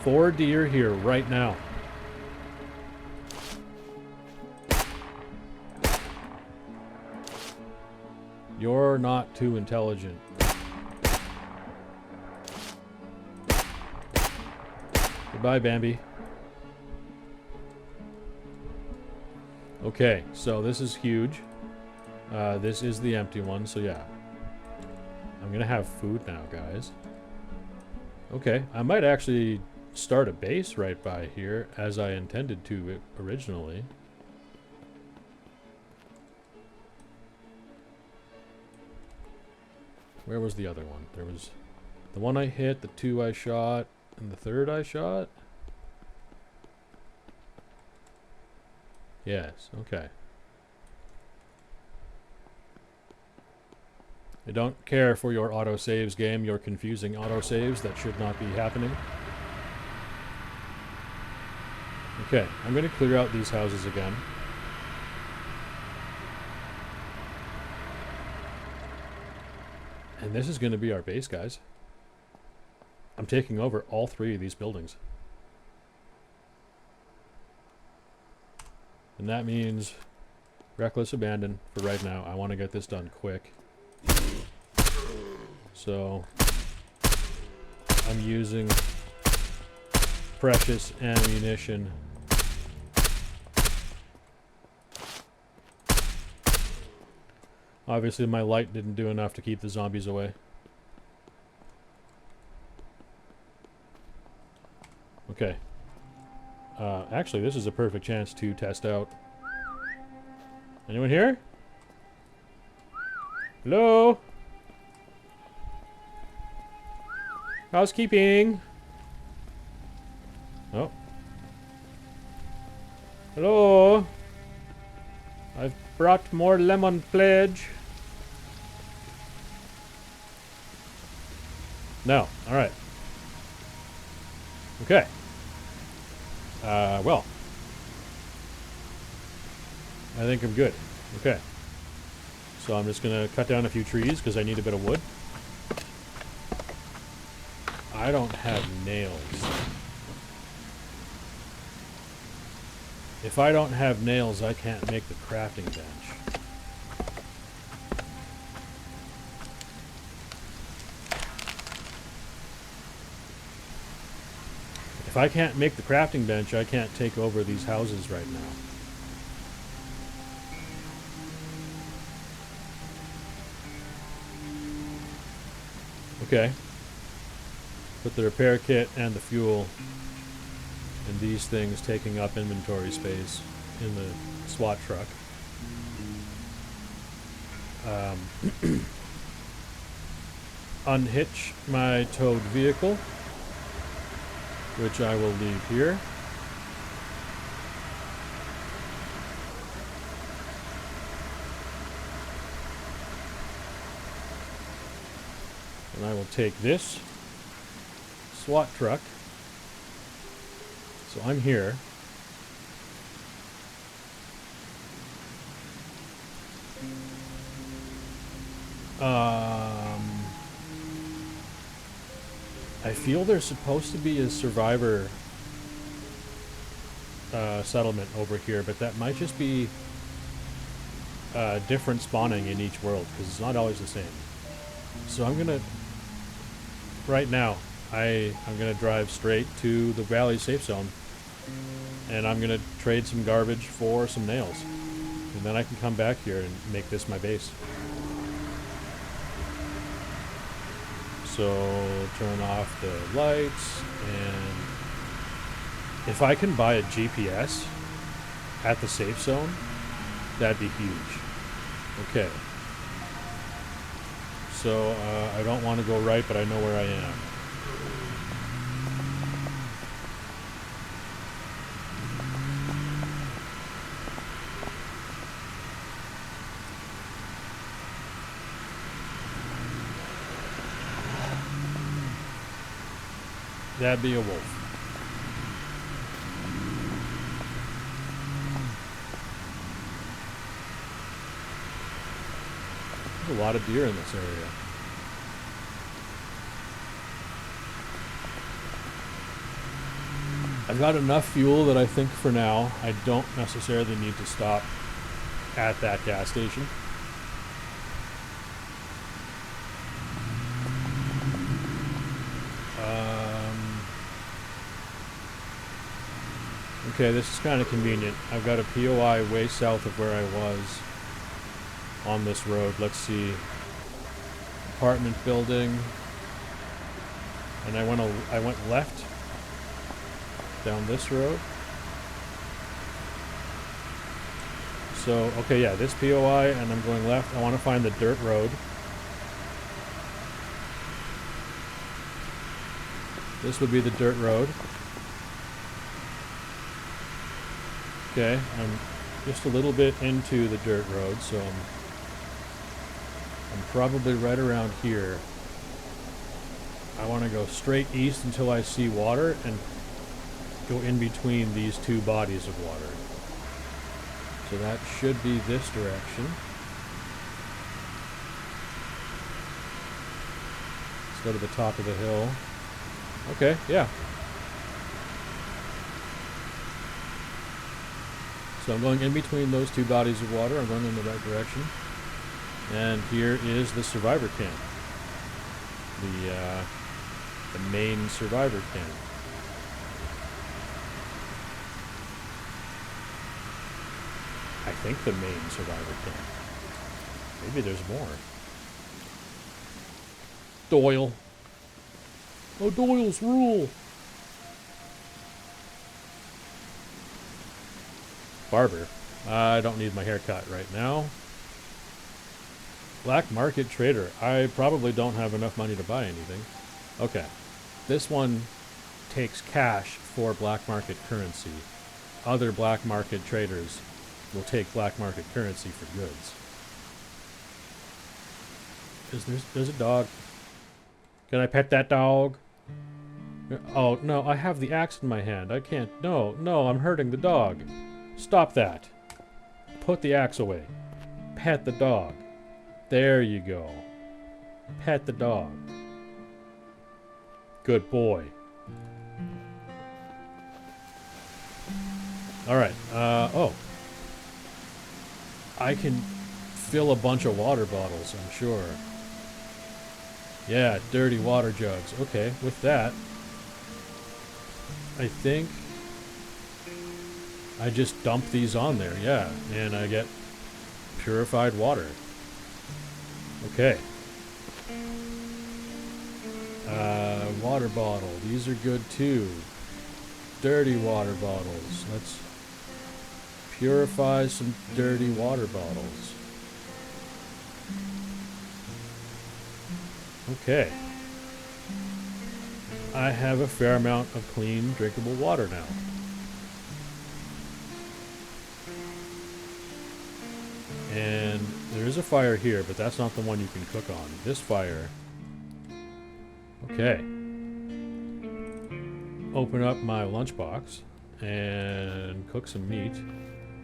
4 deer here right now. You're not too intelligent. Goodbye, Bambi. Okay, so this is huge. This is the empty one, so yeah. I'm gonna have food now, guys. Okay, I might actually start a base right by here, as I intended to originally. Where was the other one? There was the one I hit, the 2 I shot, and the 3rd I shot? Yes, okay. I don't care for your autosaves, game. You're confusing autosaves. That should not be happening. Okay, I'm going to clear out these houses again. And this is going to be our base, guys. I'm taking over all 3 of these buildings. And that means reckless abandon for right now. I want to get this done quick. So I'm using precious ammunition. Obviously my light didn't do enough to keep the zombies away. Okay. Actually, this is a perfect chance to test out. Anyone here? Hello? Housekeeping. Oh. Hello? I've brought more lemon pledge. No. Alright. Okay. Well. I think I'm good. Okay. So I'm just gonna cut down a few trees because I need a bit of wood. I don't have nails. If I don't have nails, I can't make the crafting bench. If I can't make the crafting bench, I can't take over these houses right now. Okay. Put the repair kit and the fuel and these things taking up inventory space in the SWAT truck. Unhitch my towed vehicle, which I will leave here. And I will take this SWAT truck. So I'm here. I feel there's supposed to be a survivor settlement over here, but that might just be different spawning in each world, because it's not always the same. So I'm gonna, right now, I'm gonna drive straight to the Valley safe zone, and I'm gonna trade some garbage for some nails, and then I can come back here and make this my base. So turn off the lights, and if I can buy a GPS at the safe zone, that'd be huge. Okay. So I don't want to go right, but I know where I am. That'd be a wolf. There's a lot of deer in this area. I've got enough fuel that I think for now I don't necessarily need to stop at that gas station. Okay, this is kind of convenient. I've got a POI way south of where I was on this road. Let's see. Apartment building. And I went left. down this road. So, okay, yeah, this POI, and I'm going left. I want to find the dirt road. This would be the dirt road. Okay, I'm just a little bit into the dirt road, so I'm probably right around here. I want to go straight east until I see water and go in between these two bodies of water. So that should be this direction. Let's go to the top of the hill. Okay, yeah. So I'm going in between those two bodies of water. I'm going in the right direction. And here is the survivor camp. The main survivor camp. I think the main survivor camp. Maybe there's more. Doyle. Oh, Doyle's rule. Barber. I don't need my haircut right now. Black market trader. I probably don't have enough money to buy anything. Okay. This one takes cash for black market currency. Other black market traders will take black market currency for goods. There's a dog. Can I pet that dog? Oh, no, I have the axe in my hand. I can't. No, I'm hurting the dog. Stop that. Put the axe away. Pet the dog. There you go. Pet the dog. Good boy. Alright, oh. I can fill a bunch of water bottles, I'm sure. Yeah, dirty water jugs. Okay, with that, I think I just dump these on there, yeah, and I get purified water. Okay. Water bottle. These are good too. Dirty water bottles. Let's purify some dirty water bottles. Okay. I have a fair amount of clean, drinkable water now. And there is a fire here, but that's not the one you can cook on. This fire... Okay. Open up my lunchbox and cook some meat.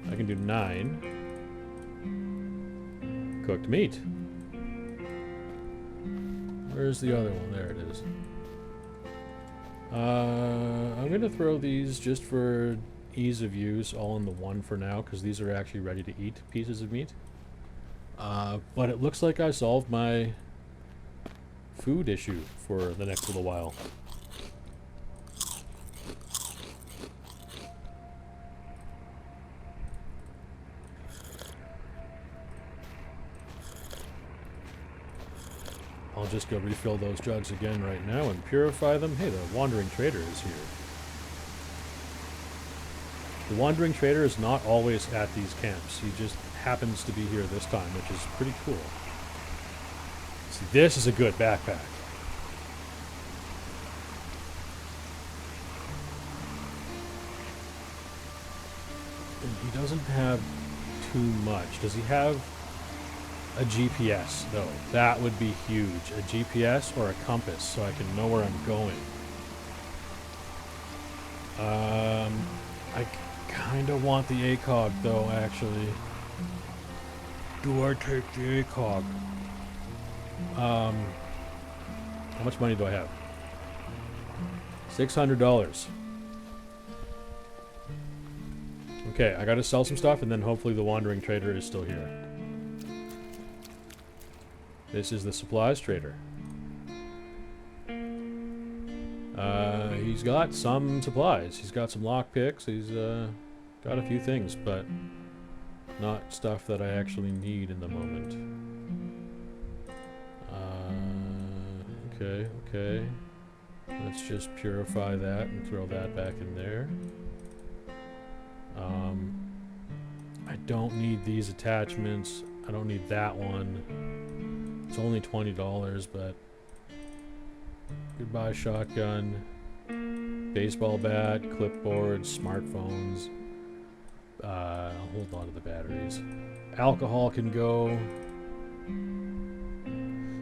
I can do 9. Cooked meat. Where's the other one? There it is. I'm going to throw these just for ease of use all in the one for now, because these are actually ready to eat pieces of meat. But it looks like I solved my food issue for the next little while. I'll just go refill those jugs again right now and purify them. Hey, the Wandering Trader is here. The Wandering Trader is not always at these camps. He just happens to be here this time, which is pretty cool. See, this is a good backpack. And he doesn't have too much. Does he have a GPS, though? That would be huge. A GPS or a compass, so I can know where I'm going. I kind of want the ACOG, though, actually. Do I take the ACOG? How much money do I have? $600. Okay, I gotta sell some stuff, and then hopefully the Wandering Trader is still here. This is the supplies trader. He's got some supplies. He's got some lockpicks. He's got a few things, but not stuff that I actually need in the moment. Okay. Let's just purify that and throw that back in there. I don't need these attachments. I don't need that one. It's only $20, but goodbye shotgun, baseball bat, clipboard, smartphones. I'll hold on to the batteries. Alcohol can go.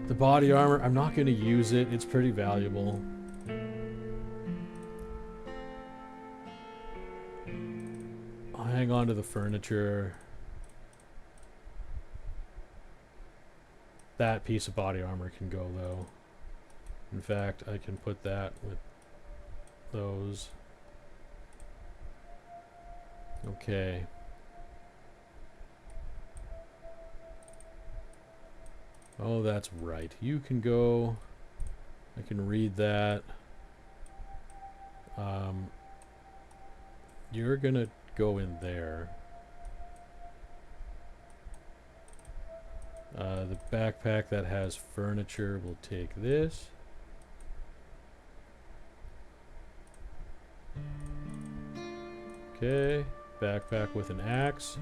The body armor, I'm not going to use it. It's pretty valuable. I'll hang on to the furniture. That piece of body armor can go, though. In fact, I can put that with those. Okay. Oh, that's right. You can go. I can read that. You're gonna go in there. The backpack that has furniture will take this. Okay. Backpack with an axe.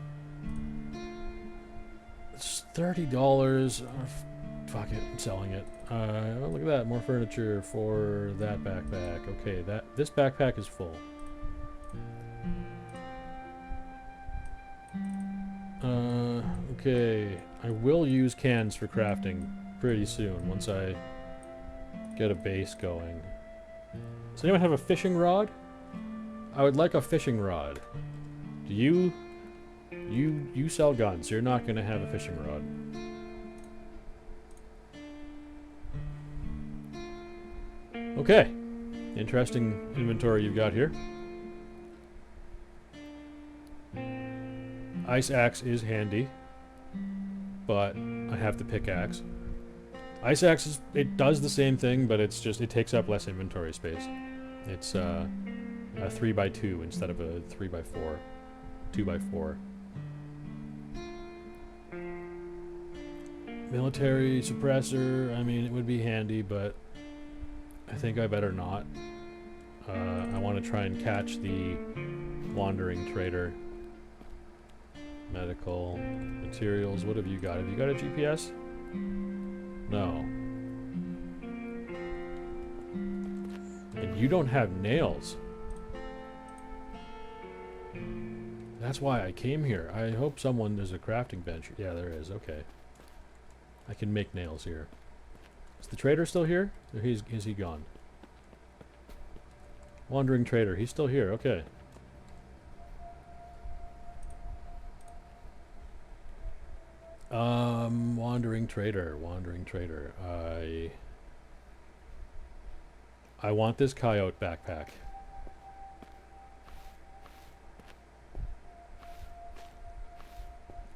It's $30. Fuck it, I'm selling it. Oh, look at that, more furniture for that backpack. Okay, this backpack is full. Okay, I will use cans for crafting pretty soon once I get a base going. Does anyone have a fishing rod? I would like a fishing rod. Do you? You sell guns. You're not gonna have a fishing rod. Okay. Interesting inventory you've got here. Ice axe is handy, but I have the pickaxe. Ice axe it does the same thing, but it takes up less inventory space. It's a 3x2 instead of a 3x4, 2x4. Military suppressor, I mean, it would be handy, but I think I better not. I want to try and catch the wandering trader. Medical materials, what have you got? Have you got a GPS? No. And you don't have nails. That's why I came here. I hope there's a crafting bench. Yeah, there is. Okay. I can make nails here. Is the trader still here? Or is he gone? Wandering trader. He's still here. Okay. Wandering trader. Wandering trader. I want this coyote backpack.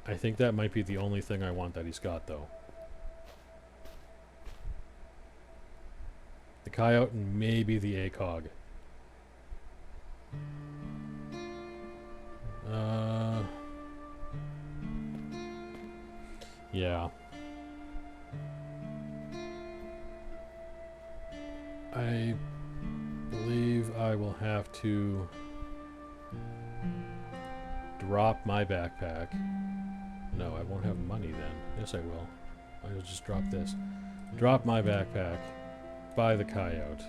I think that might be the only thing I want that he's got, though. The coyote and maybe the ACOG. Yeah. I believe I will have to drop my backpack. No, I won't have money then. Yes, I will. I'll just drop this. Drop my backpack. Buy the coyote.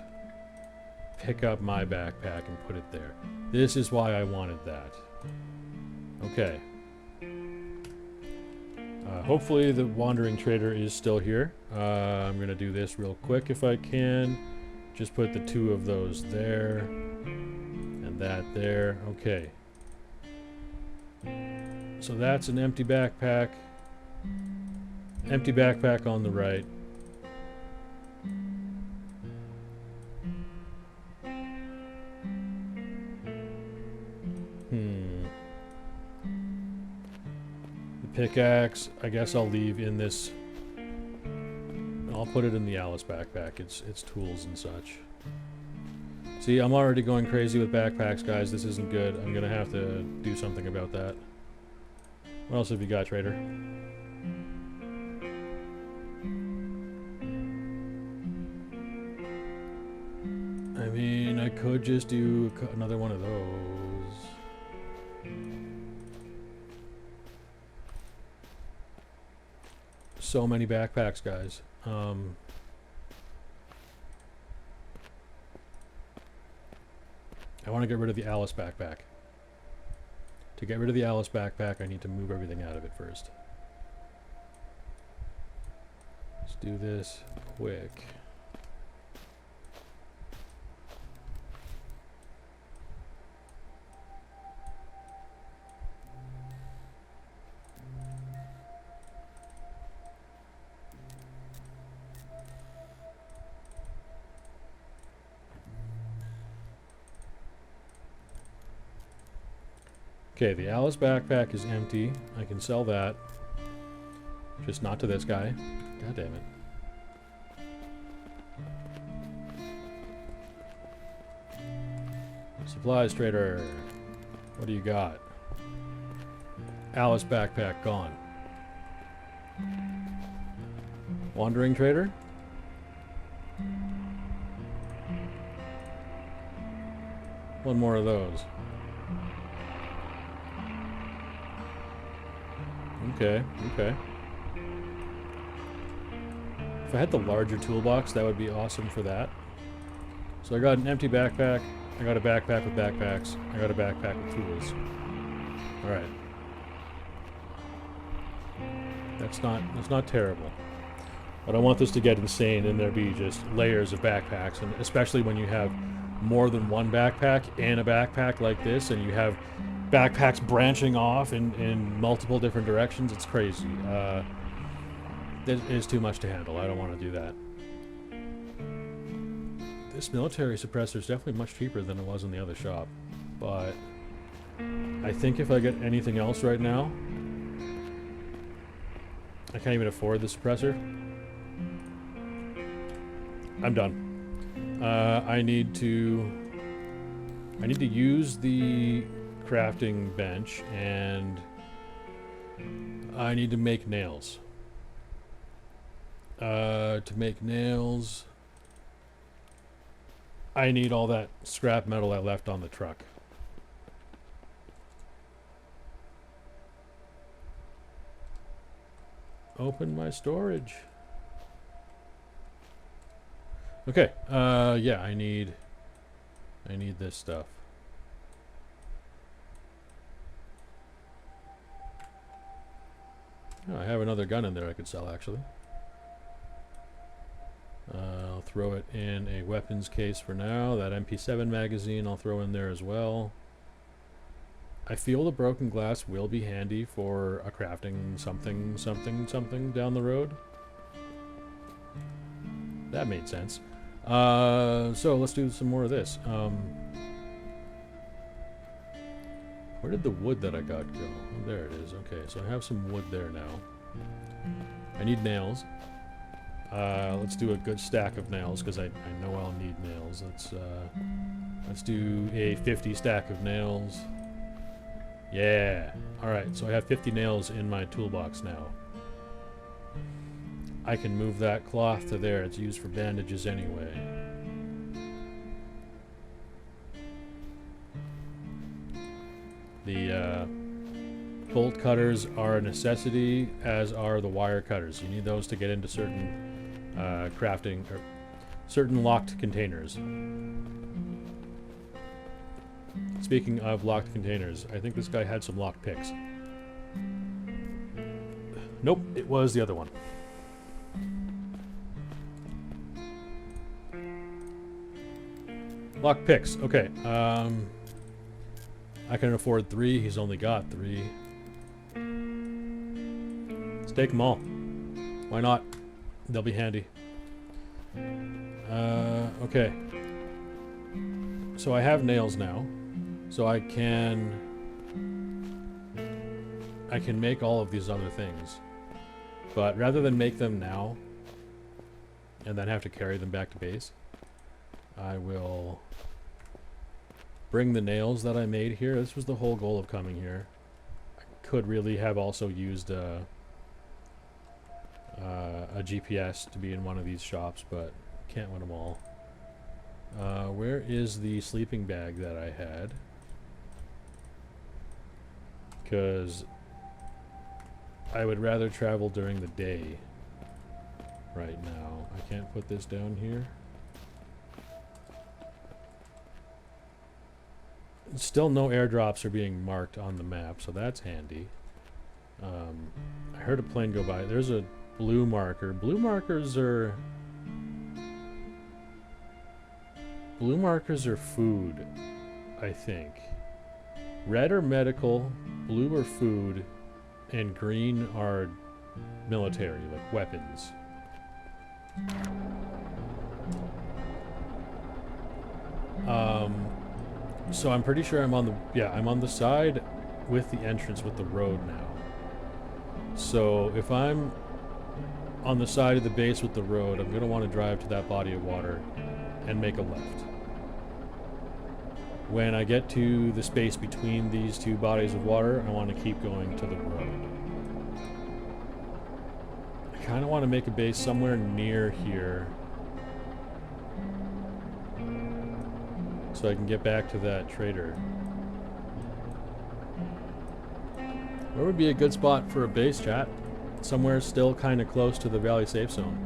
Pick up my backpack and put it there. This is why I wanted that. Okay. Hopefully the wandering trader is still here. I'm gonna do this real quick if I can. Just put the two of those there. And that there. Okay. So that's an empty backpack. Empty backpack on the right. Pickaxe, I guess I'll leave in this. I'll put it in the Alice backpack. It's tools and such. See, I'm already going crazy with backpacks, guys. This isn't good. I'm gonna have to do something about that. What else have you got, trader? mean, I could just do another one of those. So many backpacks, guys. I want to get rid of the Alice backpack. To get rid of the Alice backpack, I need to move everything out of it first. Let's do this quick. Okay, the Alice backpack is empty. I can sell that. Just not to this guy. God damn it. Supplies trader. What do you got? Alice backpack gone. Wandering trader? One more of those. Okay, okay. If I had the larger toolbox, that would be awesome for that. So I got an empty backpack. I got a backpack with backpacks. I got a backpack with tools. Alright. That's not terrible. But I want this to get insane and there be just layers of backpacks, and especially when you have more than one backpack and a backpack like this, and you have backpacks branching off in multiple different directions. It's crazy. It is too much to handle. I don't want to do that. This military suppressor is definitely much cheaper than it was in the other shop, but I think if I get anything else right now, I can't even afford the suppressor. I'm done. I need to use the crafting bench, and I need to make nails. To make nails, I need all that scrap metal I left on the truck. Open my storage. Okay, yeah, I need this stuff. Oh, I have another gun in there I could sell, actually. I'll throw it in a weapons case for now. That MP7 magazine I'll throw in there as well. I feel the broken glass will be handy for a crafting something down the road. That made sense. So let's do some more of this. Where did the wood that I got go? Oh, there it is. Okay, so I have some wood there now. I need nails. Let's do a good stack of nails, because I know I'll need nails. Let's do a 50 stack of nails. Yeah. Alright, so I have 50 nails in my toolbox now. I can move that cloth to there. It's used for bandages anyway. The bolt cutters are a necessity, as are the wire cutters. You need those to get into certain crafting, or certain locked containers. Speaking of locked containers, I think this guy had some locked picks. Nope, it was the other one. Locked picks, okay. I can afford 3, he's only got 3. Let's take them all. Why not? They'll be handy. Okay. So I have nails now. So I can make all of these other things. But rather than make them now and then have to carry them back to base, I will bring the nails that I made here. This was the whole goal of coming here. I could really have also used a GPS to be in one of these shops, but can't win them all. Where is the sleeping bag that I had? Because I would rather travel during the day right now. I can't put this down here. Still no airdrops are being marked on the map, so that's handy. I heard a plane go by. There's a blue marker. Blue markers are food, I think. Red are medical, blue are food, and green are military, like weapons. So I'm pretty sure I'm on the side with the entrance with the road now. So if I'm on the side of the base with the road, I'm gonna want to drive to that body of water and make a left. When I get to the space between these two bodies of water, I want to keep going to the road. I kind of want to make a base somewhere near here so I can get back to that trader. Where would be a good spot for a base, chat? Somewhere still kind of close to the Valley Safe Zone.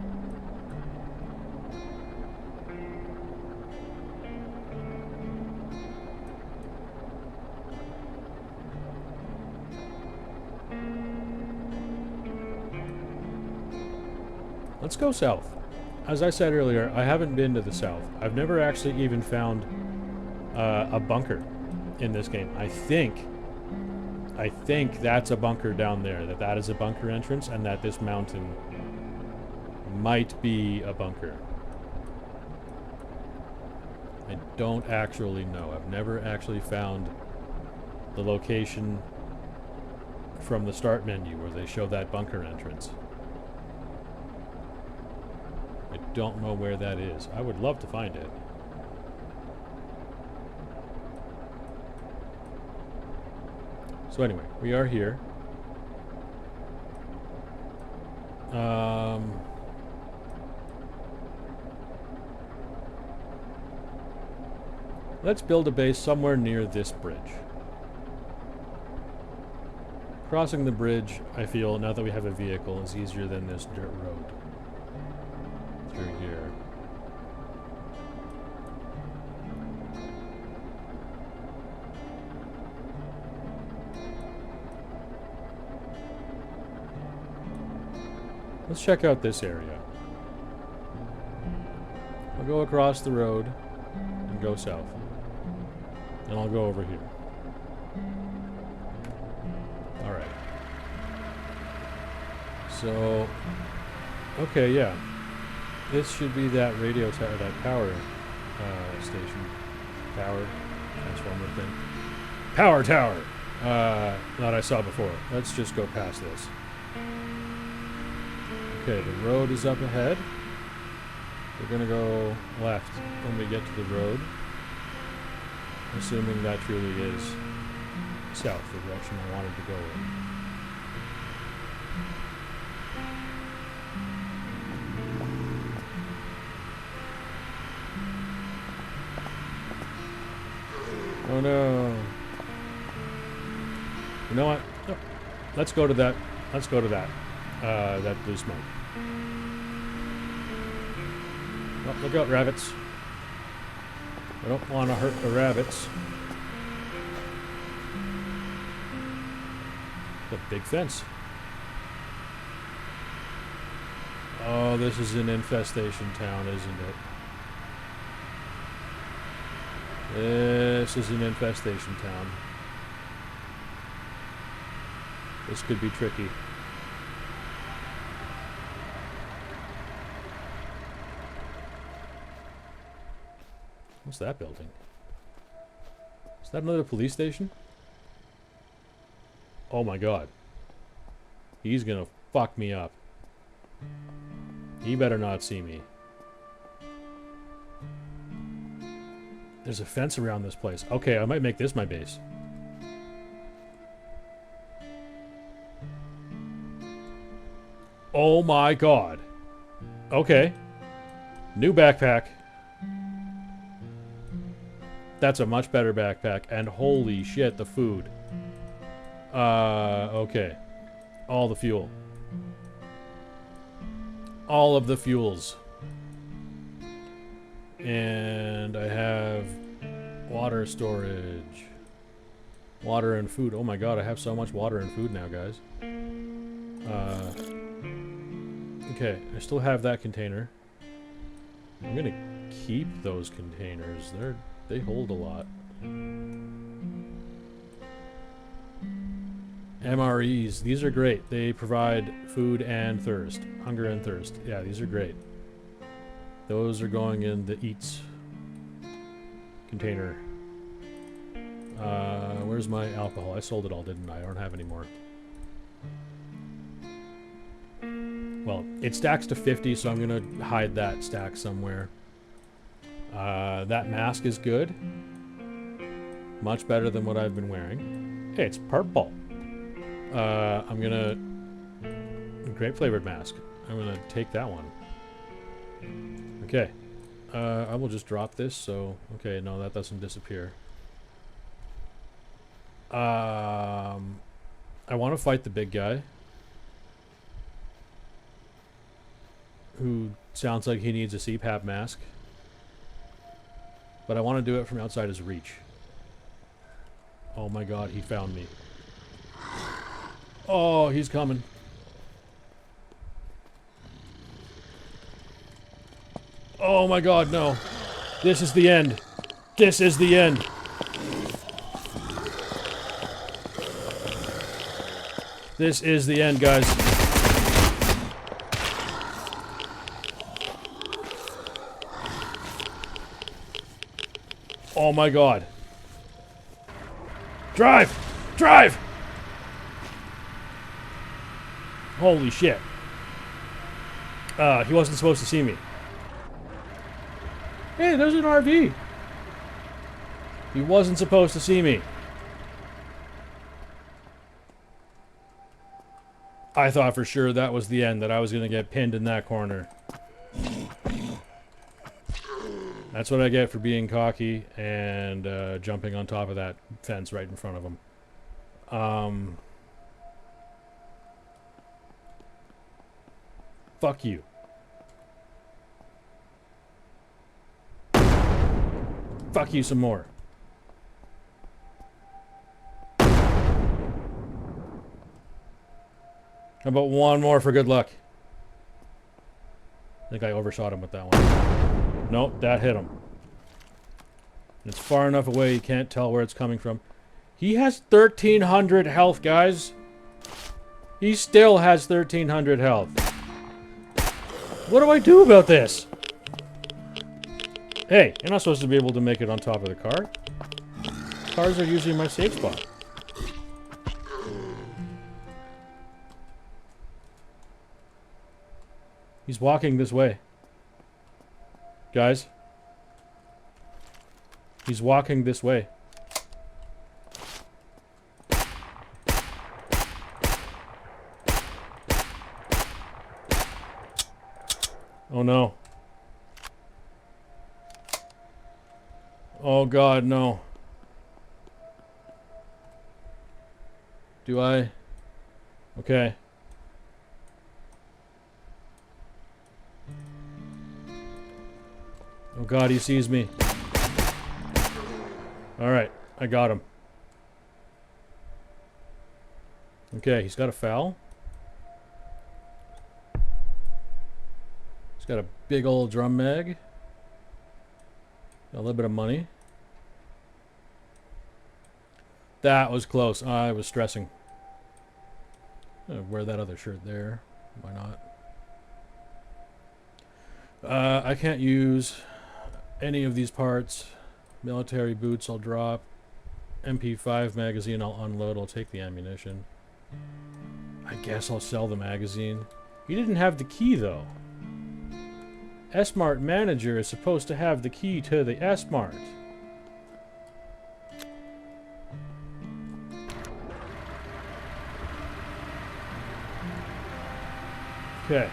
Let's go south. As I said earlier, I haven't been to the south. I've never actually even found a bunker in this game. I think that's a bunker down there. That is a bunker entrance, and that this mountain might be a bunker. I don't actually know. I've never actually found the location from the start menu where they show that bunker entrance. I don't know where that is. I would love to find it. So anyway, we are here. Let's build a base somewhere near this bridge. Crossing the bridge, I feel, now that we have a vehicle, is easier than this dirt road through here. Let's check out this area. I'll go across the road and go south. And I'll go over here. Alright. So, okay, yeah. This should be that radio tower, that power station. Power transformer thing. Power tower! That I saw before. Let's just go past this. Okay, the road is up ahead. We're gonna go left when we get to the road. Assuming that truly is south, the direction I wanted to go in. Oh no. You know what? Oh, let's go to that. Let's go to that. That blue smoke. Oh, look out, rabbits. I don't want to hurt the rabbits. A big fence. Oh, this is an infestation town, isn't it? This is an infestation town. This could be tricky. What's that building? Is that another police station? Oh my god. He's gonna fuck me up. He better not see me. There's a fence around this place. Okay, I might make this my base. Oh my god. Okay. New backpack. That's a much better backpack. And holy shit, the food. Okay. All the fuel. All of the fuels. And I have water storage. Water and food. Oh my god, I have so much water and food now, guys. Okay, I still have that container. I'm gonna keep those containers. They hold a lot. MREs. These are great. They provide food and thirst. Hunger and thirst. Yeah, these are great. Those are going in the eats container. Where's my alcohol? I sold it all, didn't I? I don't have any more. Well, it stacks to 50, so I'm gonna hide that stack somewhere. That mask is good. Much better than what I've been wearing. Hey, it's purple. I'm gonna... Grape flavored mask. I'm gonna take that one. Okay. I will just drop this, so... Okay, no, that doesn't disappear. I want to fight the big guy. Who sounds like he needs a CPAP mask. But I want to do it from outside his reach. Oh my god, he found me. Oh, he's coming. Oh my god, no. This is the end. This is the end. This is the end, guys. Oh my god. Drive! Drive! Holy shit. He wasn't supposed to see me. Hey, there's an RV. He wasn't supposed to see me. I thought for sure that was the end, that I was going to get pinned in that corner. That's what I get for being cocky and jumping on top of that fence right in front of him. Fuck you. Fuck you some more. How about one more for good luck? I think I overshot him with that one. Nope, that hit him. It's far enough away you can't tell where it's coming from. He has 1,300 health, guys. He still has 1,300 health. What do I do about this? Hey, you're not supposed to be able to make it on top of the car. Cars are usually my safe spot. He's walking this way. Guys. He's walking this way. Oh no. Oh god, no. Do I? Okay. Oh god, he sees me. Alright, I got him. Okay, he's got a foul. He's got a big old drum mag. Got a little bit of money. That was close. I was stressing. I'll wear that other shirt there. Why not? I can't use any of these parts. Military boots I'll drop. MP5 magazine I'll unload. I'll take the ammunition. I guess I'll sell the magazine. He didn't have the key though. S-Mart manager is supposed to have the key to the S-Mart. Okay.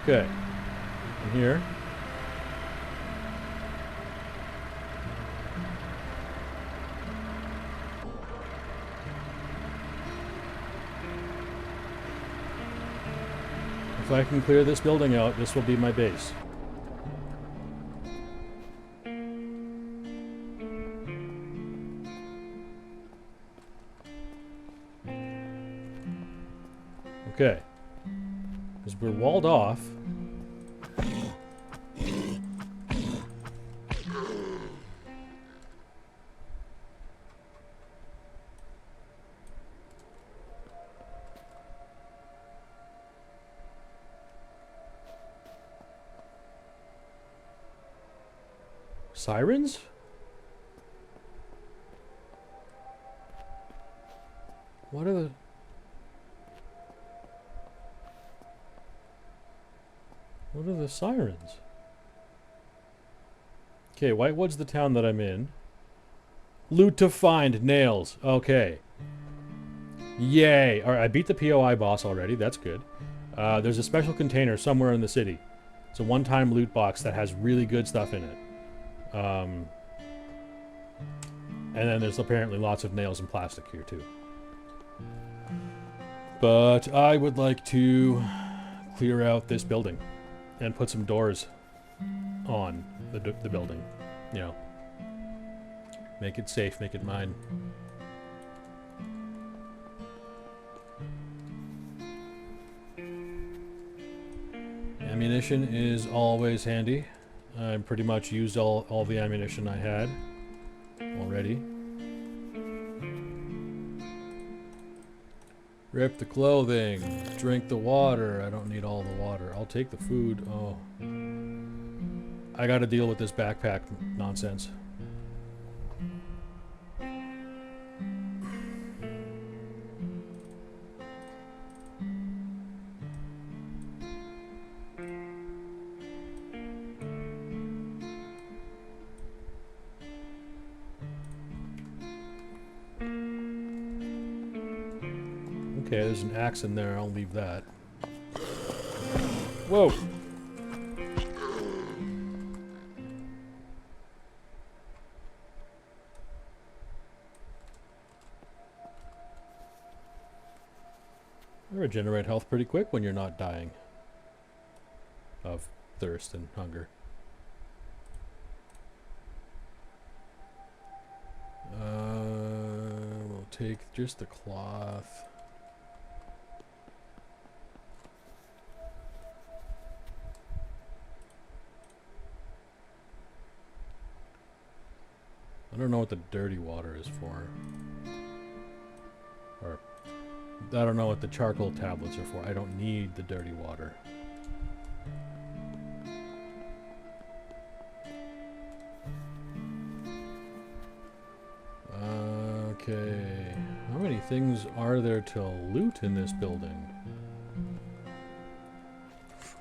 Okay. In here. If I can clear this building out, this will be my base. Okay. Because we're walled off. Sirens? What are the... What are the sirens? Okay, Whitewood's the town that I'm in. Loot to find. Nails. Okay. Yay. Alright, I beat the POI boss already. That's good. There's a special container somewhere in the city. It's a one-time loot box that has really good stuff in it. And then there's apparently lots of nails and plastic here too. But I would like to clear out this building and put some doors on the building. You know, make it safe, make it mine. Ammunition is always handy. I pretty much used all the ammunition I had already. Rip the clothing, drink the water. I don't need all the water. I'll take the food. Oh. I gotta deal with this backpack nonsense. Okay, there's an axe in there. I'll leave that. Whoa! You regenerate health pretty quick when you're not dying of thirst and hunger. We'll take just the cloth. I don't know what the dirty water is for. Or, I don't know what the charcoal tablets are for. I don't need the dirty water. Okay. How many things are there to loot in this building?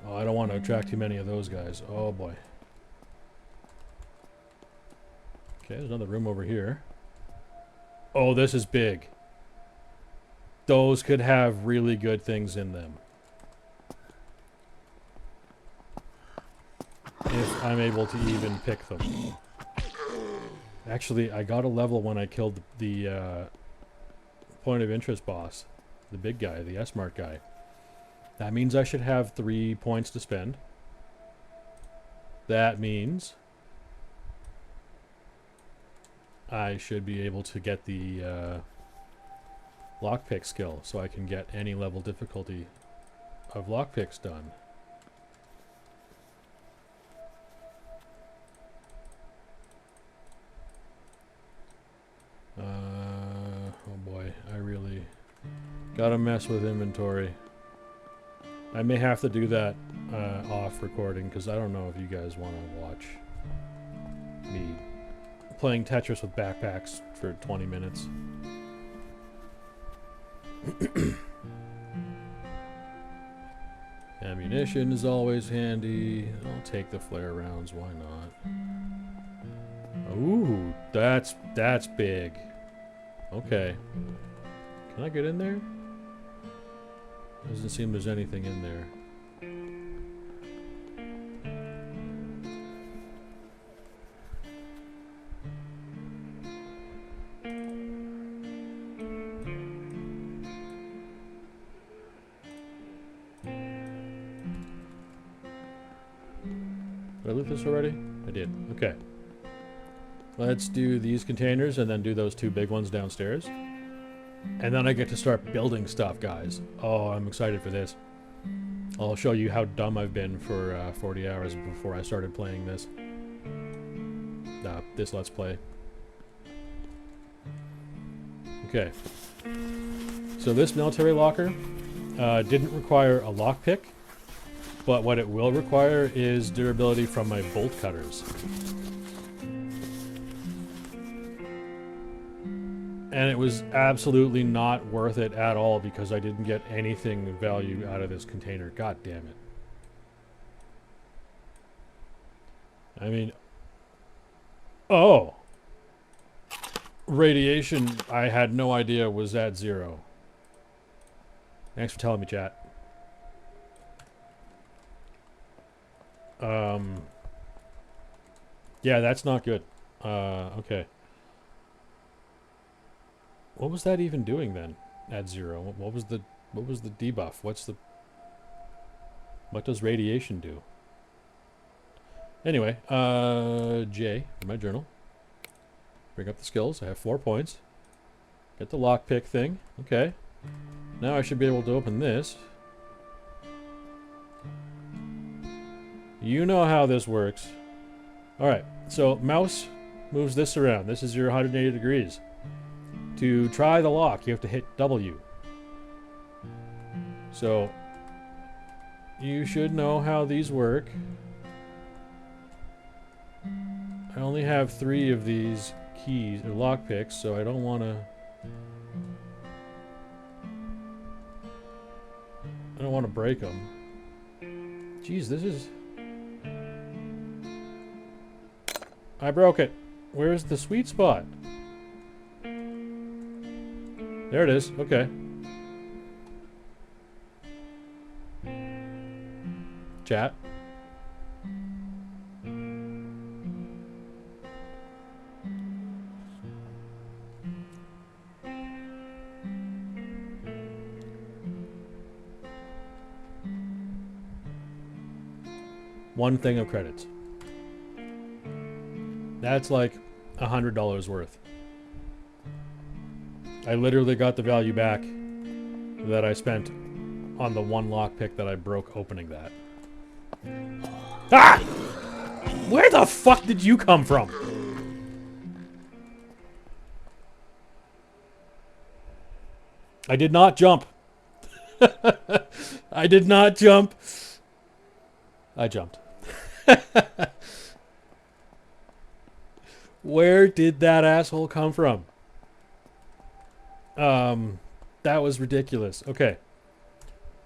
Oh, I don't want to attract too many of those guys. Oh boy. Okay, there's another room over here. Oh, this is big. Those could have really good things in them. If I'm able to even pick them. Actually, I got a level when I killed the point of interest boss. The big guy, the S-Mark guy. That means I should have 3 points to spend. That means I should be able to get the lockpick skill, so I can get any level difficulty of lockpicks done. Oh boy, I really gotta mess with inventory. I may have to do that off recording, because I don't know if you guys want to watch me playing Tetris with backpacks for 20 minutes. Ammunition is always handy. I'll take the flare rounds, why not? Ooh, that's big. Okay. Can I get in there? Doesn't seem there's anything in there. I loot this already? I did. Okay. Let's do these containers and then do those 2 big ones downstairs. And then I get to start building stuff, guys. Oh, I'm excited for this. I'll show you how dumb I've been for 40 hours before I started playing this. This Let's Play. Okay. So this military locker didn't require a lockpick, but what it will require is durability from my bolt cutters. And it was absolutely not worth it at all because I didn't get anything of value out of this container. God damn it. I mean... Oh! Radiation, I had no idea was at 0. Thanks for telling me, chat. Yeah, that's not good. Okay. What was that even doing then? At 0. What was the debuff? What does radiation do? Anyway, J in my journal. Bring up the skills. I have 4 points. Get the lockpick thing. Okay. Now I should be able to open this. You know how this works. Alright, so mouse moves this around. This is your 180 degrees. To try the lock, you have to hit W. So, you should know how these work. I only have 3 of these keys, or lockpicks, so I don't want to... I don't want to break them. Jeez, this is... I broke it. Where's the sweet spot? There it is. Okay. Chat. One thing of credits. That's like $100 worth. I literally got the value back that I spent on the 1 lockpick that I broke opening that. Ah! Where the fuck did you come from? I did not jump. I did not jump. I jumped. Where did that asshole come from? That was ridiculous. Okay.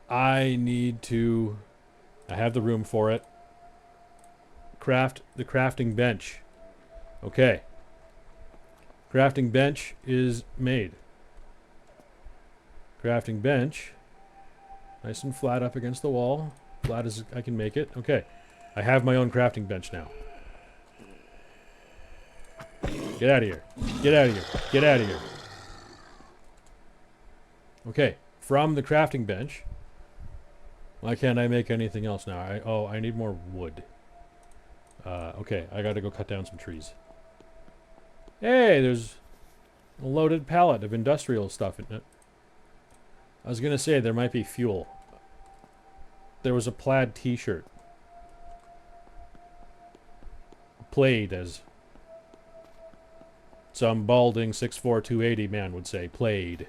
I need to... I have the room for it. Craft the crafting bench. Okay. Crafting bench is made. Crafting bench. Nice and flat up against the wall. Flat as I can make it. Okay. I have my own crafting bench now. Get out of here. Get out of here. Get out of here. Okay. From the crafting bench. Why can't I make anything else now? I need more wood. Okay. I gotta go cut down some trees. Hey, there's a loaded pallet of industrial stuff in it. I was gonna say there might be fuel. There was a plaid t-shirt. Played as some balding 6'4", 280 man would say. Played.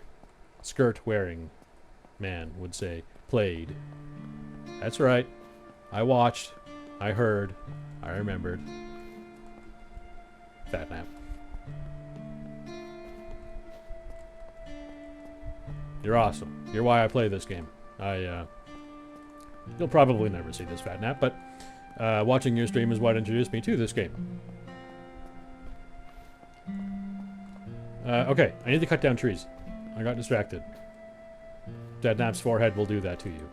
Skirt-wearing man would say. Played. That's right. I watched. I heard. I remembered. Fat nap. You're awesome. You're why I play this game. You'll probably never see this fat nap, but watching your stream is what introduced me to this game. Okay, I need to cut down trees. I got distracted. Fat nap's forehead will do that to you.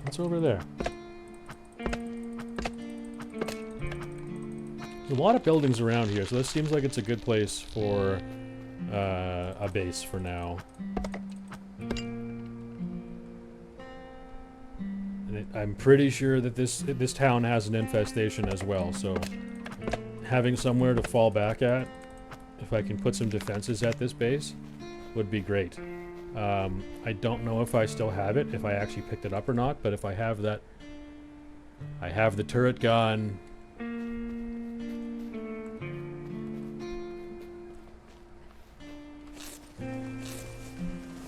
What's over there? There's a lot of buildings around here, so this seems like it's a good place for a base for now. And I'm pretty sure that this town has an infestation as well, so having somewhere to fall back at, if I can put some defenses at this base, would be great. I don't know if I still have it, if I actually picked it up or not, but if I have that, I have the turret gun.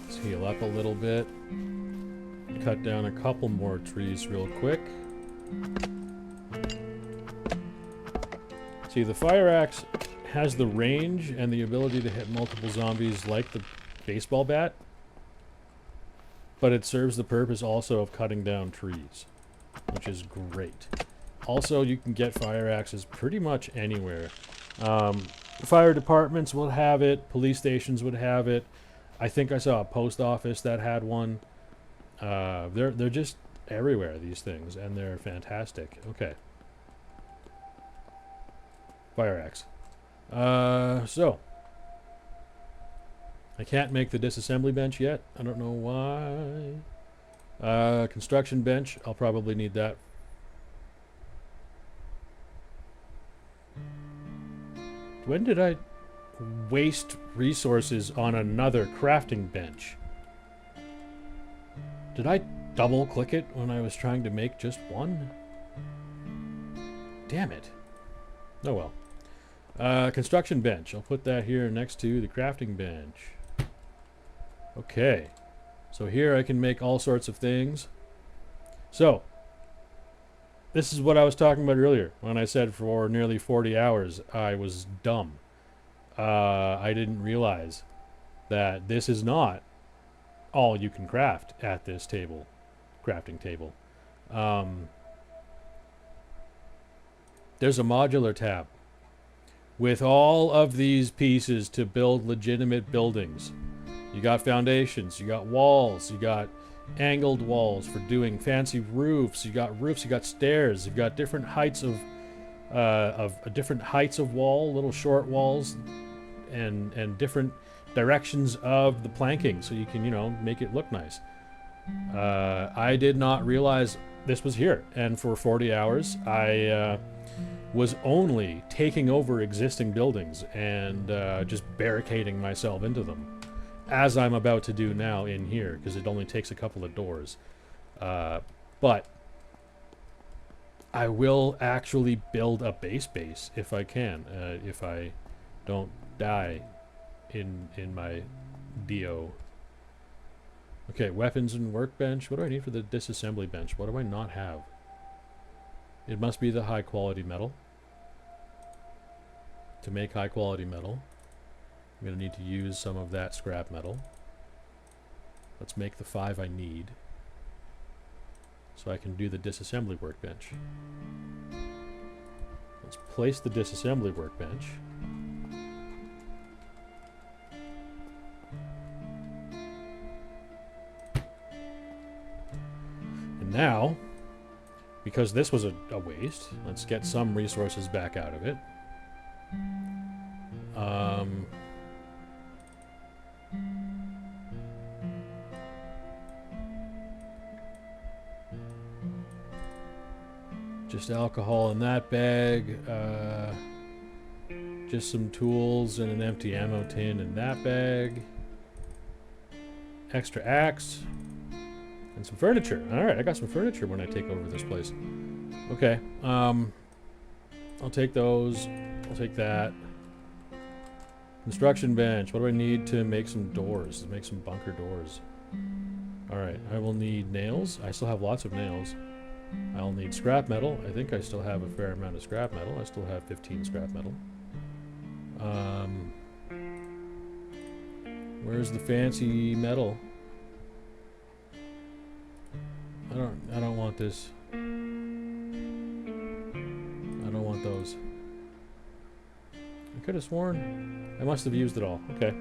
Let's heal up a little bit. Cut down a couple more trees real quick. See, the fire axe has the range and the ability to hit multiple zombies like the baseball bat, but it serves the purpose also of cutting down trees, which is great. Also, you can get fire axes pretty much anywhere. Fire departments will have it, police stations would have it. I think I saw a post office that had one. They're just everywhere, these things, and they're fantastic. Okay. Fire axe. So I can't make the disassembly bench yet. I don't know why. Construction bench. I'll probably need that. When did I waste resources on another crafting bench? Did I double click it when I was trying to make just one? Damn it. Oh well. Construction bench. I'll put that here next to the crafting bench. Okay. So here I can make all sorts of things. So, this is what I was talking about earlier when I said for nearly 40 hours I was dumb. I didn't realize that this is not all you can craft at this table, crafting table. There's a modular tab with all of these pieces to build legitimate buildings. You got foundations, you got walls, you got angled walls for doing fancy roofs, you got stairs, you've got different heights of wall, little short walls, and different directions of the planking, so you can, you know, make it look nice. I did not realize this was here, and for 40 hours I was only taking over existing buildings and just barricading myself into them, as I'm about to do now in here, because it only takes a couple of doors. But I will actually build a base if I can, if I don't die in my DO. Okay, weapons and workbench. What do I need for the disassembly bench? What do I not have? It must be the high quality metal. To make high quality metal, I'm going to need to use some of that scrap metal. Let's make the 5 I need, so I can do the disassembly workbench. Let's place the disassembly workbench. And now, because this was a waste, let's get some resources back out of it. Just alcohol in that bag, just some tools and an empty ammo tin in that bag, extra axe, and some furniture. Alright, I got some furniture when I take over this place. Okay, I'll take those, I'll take that. Construction bench. What do I need to make some doors? To make some bunker doors. Alright, I will need nails. I still have lots of nails. I'll need scrap metal. I think I still have a fair amount of scrap metal. I still have 15 scrap metal. Where's the fancy metal? I don't want this. I don't want those. I could have sworn I must have used it all. Okay.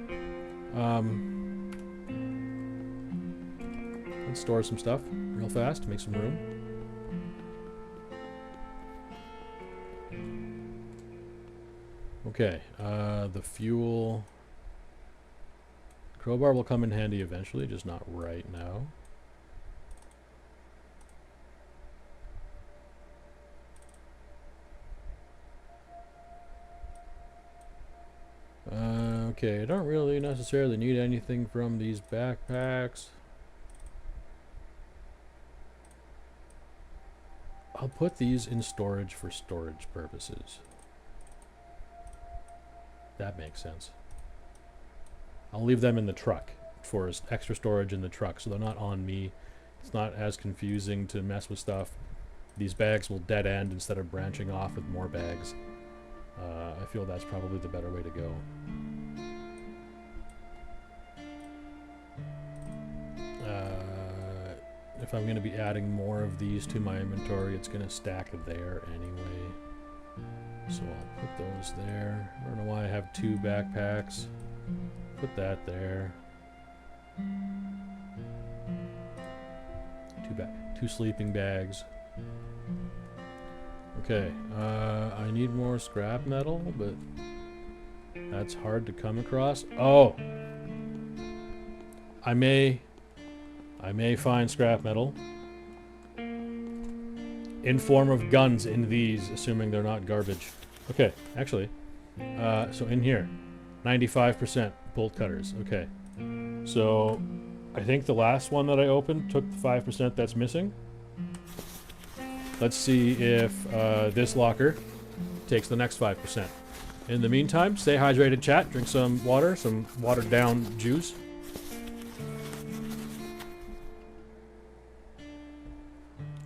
Let's store some stuff real fast to make some room. Okay, the fuel. Crowbar will come in handy eventually, just not right now. Okay, I don't really necessarily need anything from these backpacks. I'll put these in storage for storage purposes. That makes sense. I'll leave them in the truck for extra storage in the truck, so they're not on me. It's not as confusing to mess with stuff. These bags will dead end instead of branching off with more bags. I feel that's probably the better way to go. If I'm going to be adding more of these to my inventory, it's going to stack there anyway. So I'll put those there. I don't know why I have 2 backpacks. Put that there. 2 sleeping bags. Okay, I need more scrap metal, but that's hard to come across. Oh! I may find scrap metal in form of guns in these, assuming they're not garbage. Okay, actually, so in here, 95% bolt cutters. Okay, so I think the last one that I opened took the 5% that's missing. Let's see if this locker takes the next 5%. In the meantime, stay hydrated, chat. Drink some water, some watered down juice.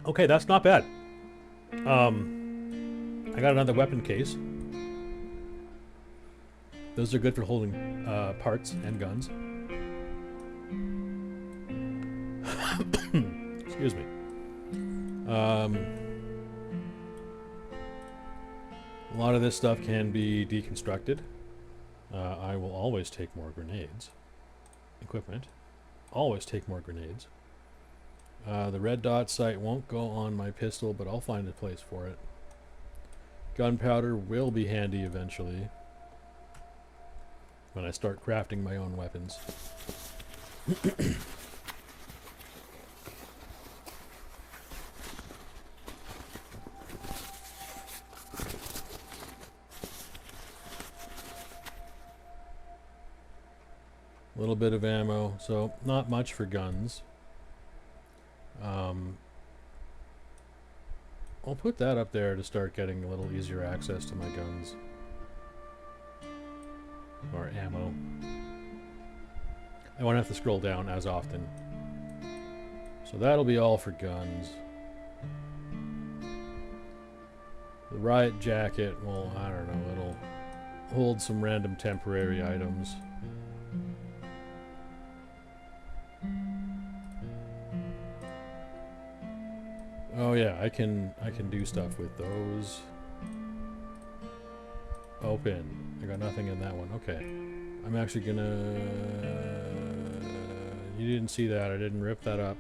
Okay, that's not bad. I got another weapon case. Those are good for holding parts and guns. Excuse me. A lot of this stuff can be deconstructed. I will always take more grenades. Equipment. Always take more grenades. The red dot sight won't go on my pistol, but I'll find a place for it. Gunpowder will be handy eventually when I start crafting my own weapons. A little bit of ammo, so not much for guns. I'll put that up there to start getting a little easier access to my guns. Or ammo. I won't have to scroll down as often. So that'll be all for guns. The riot jacket, well, I don't know, it'll hold some random temporary items. Oh yeah, I can do stuff with those. Open. I got nothing in that one. Okay. I'm actually gonna... You didn't see that. I didn't rip that up.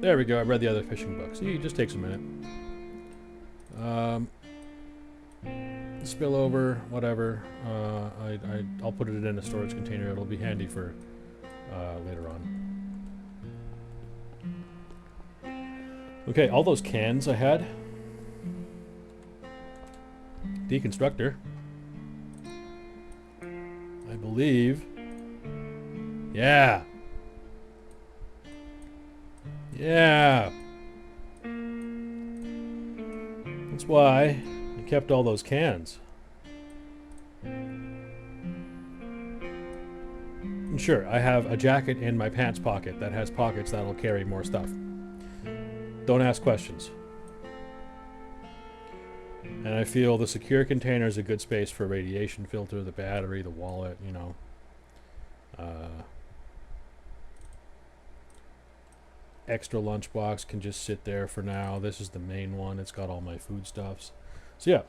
There we go. I read the other fishing book. See, it just takes a minute. Spill over, whatever. I'll put it in a storage container. It'll be handy for later on. Okay, all those cans I had. Deconstructor. I believe. Yeah. Yeah. That's why I kept all those cans. And sure, I have a jacket in my pants pocket that has pockets that'll carry more stuff. Don't ask questions. And I feel the secure container is a good space for radiation filter, the battery, the wallet, you know. Extra lunchbox can just sit there for now. This is the main one. It's got all my foodstuffs. So yeah,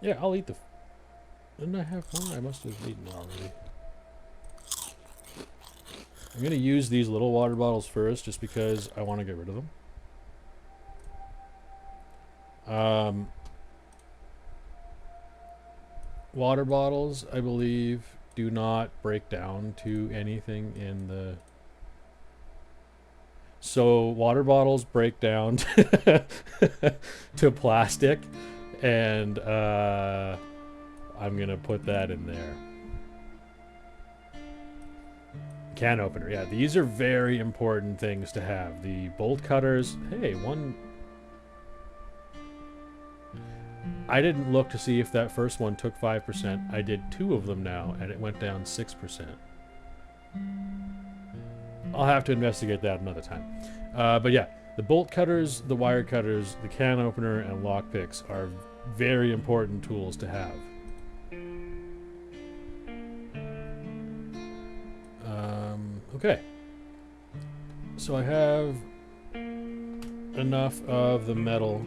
yeah, I'll eat the... Didn't I have one? I must have eaten it already. I'm going to use these little water bottles first just because I want to get rid of them. water bottles, I believe, do not break down to anything in the... So water bottles break down to plastic, and I'm gonna put that in there. Can opener, yeah, these are very important things to have. The bolt cutters, hey, one... I didn't look to see if that first one took 5%. I did 2 of them now, and it went down 6%. I'll have to investigate that another time. But yeah, the bolt cutters, the wire cutters, the can opener, and lockpicks are very important tools to have. Okay. So I have enough of the metal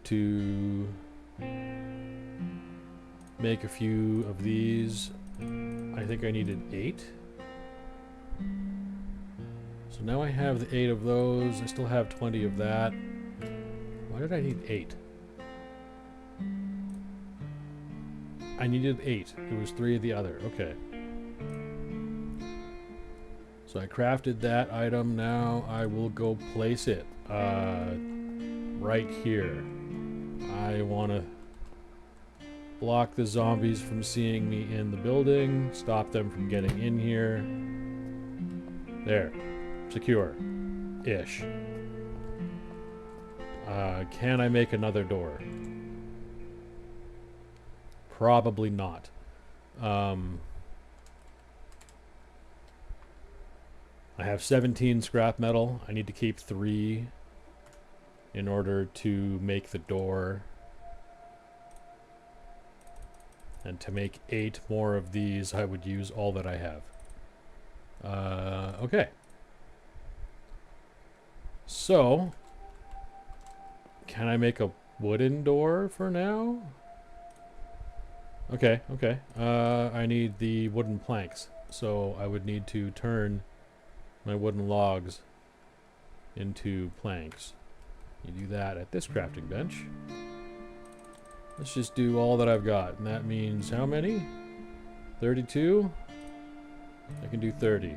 to make a few of these. I think I needed 8. So now I have the 8 of those. I still have 20 of that. Why did I need 8? I needed 8. It was 3 of the other. Okay. So I crafted that item. Now I will go place it right here. I want to block the zombies from seeing me in the building, stop them from getting in here. There. Secure-ish. Can I make another door? Probably not. I have 17 scrap metal. I need to keep 3 in order to make the door. And to make 8 more of these, I would use all that I have. Okay. So, can I make a wooden door for now? Okay, okay. I need the wooden planks. So I would need to turn my wooden logs into planks. You do that at this crafting bench. Let's just do all that I've got. And that means how many? 32? I can do 30.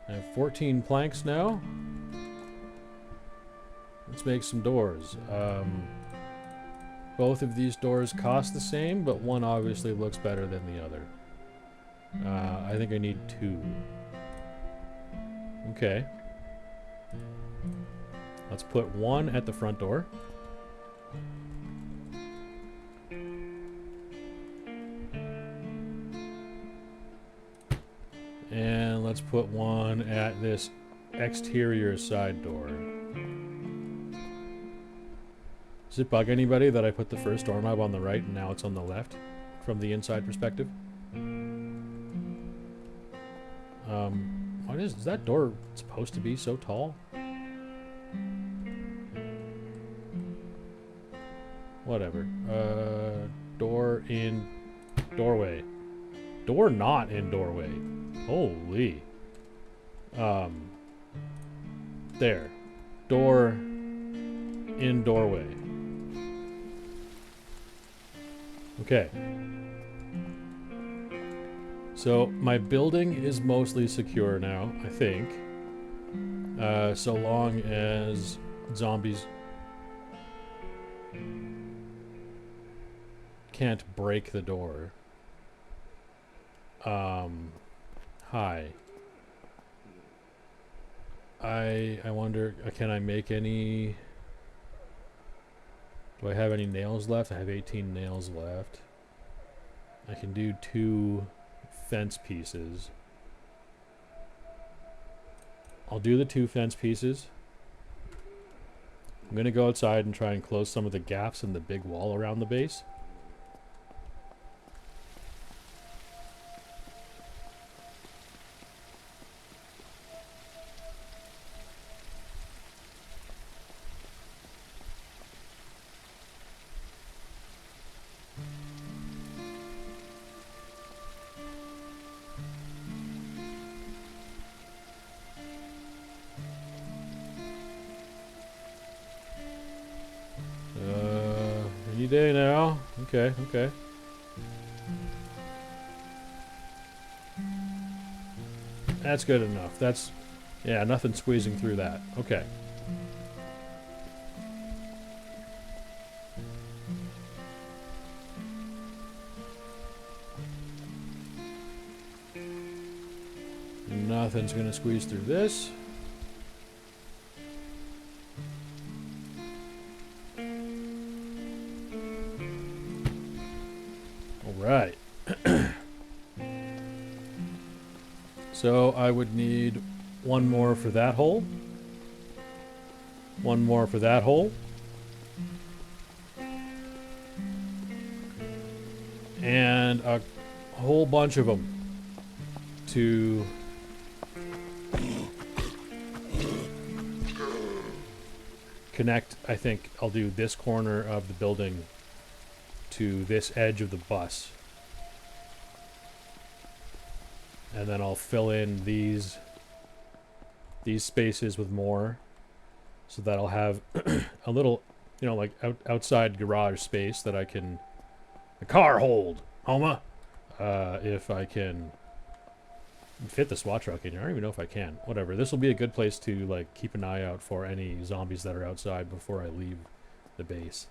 I have 14 planks now. Let's make some doors. Both of these doors cost the same, but one obviously looks better than the other. I think I need 2. Okay. Let's put 1 at the front door. And let's put 1 at this exterior side door. Does it bug anybody that I put the first doorknob on the right and now it's on the left from the inside perspective? What is that door supposed to be so tall? Whatever. Door in doorway. Door not in doorway. Holy. There. Door in doorway. Okay. So my building is mostly secure now, I think. So long as zombies can't break the door. Hi. I wonder, can I make any... Do I have any nails left? I have 18 nails left. I can do 2 fence pieces. I'll do the 2 fence pieces. I'm going to go outside and try and close some of the gaps in the big wall around the base. Any day now. Okay, okay. That's good enough. That's... Yeah, nothing squeezing through that. Okay. Nothing's gonna squeeze through this. Alright. So I would need one more for that hole. One more for that hole. And a whole bunch of them to connect. I think I'll do this corner of the building to this edge of the bus. And then I'll fill in these spaces with more, so that I'll have a little, you know, like outside garage space that I can the car hold, Homa. If I can fit the SWAT truck in here. I don't even know if I can. Whatever. This will be a good place to like keep an eye out for any zombies that are outside before I leave the base.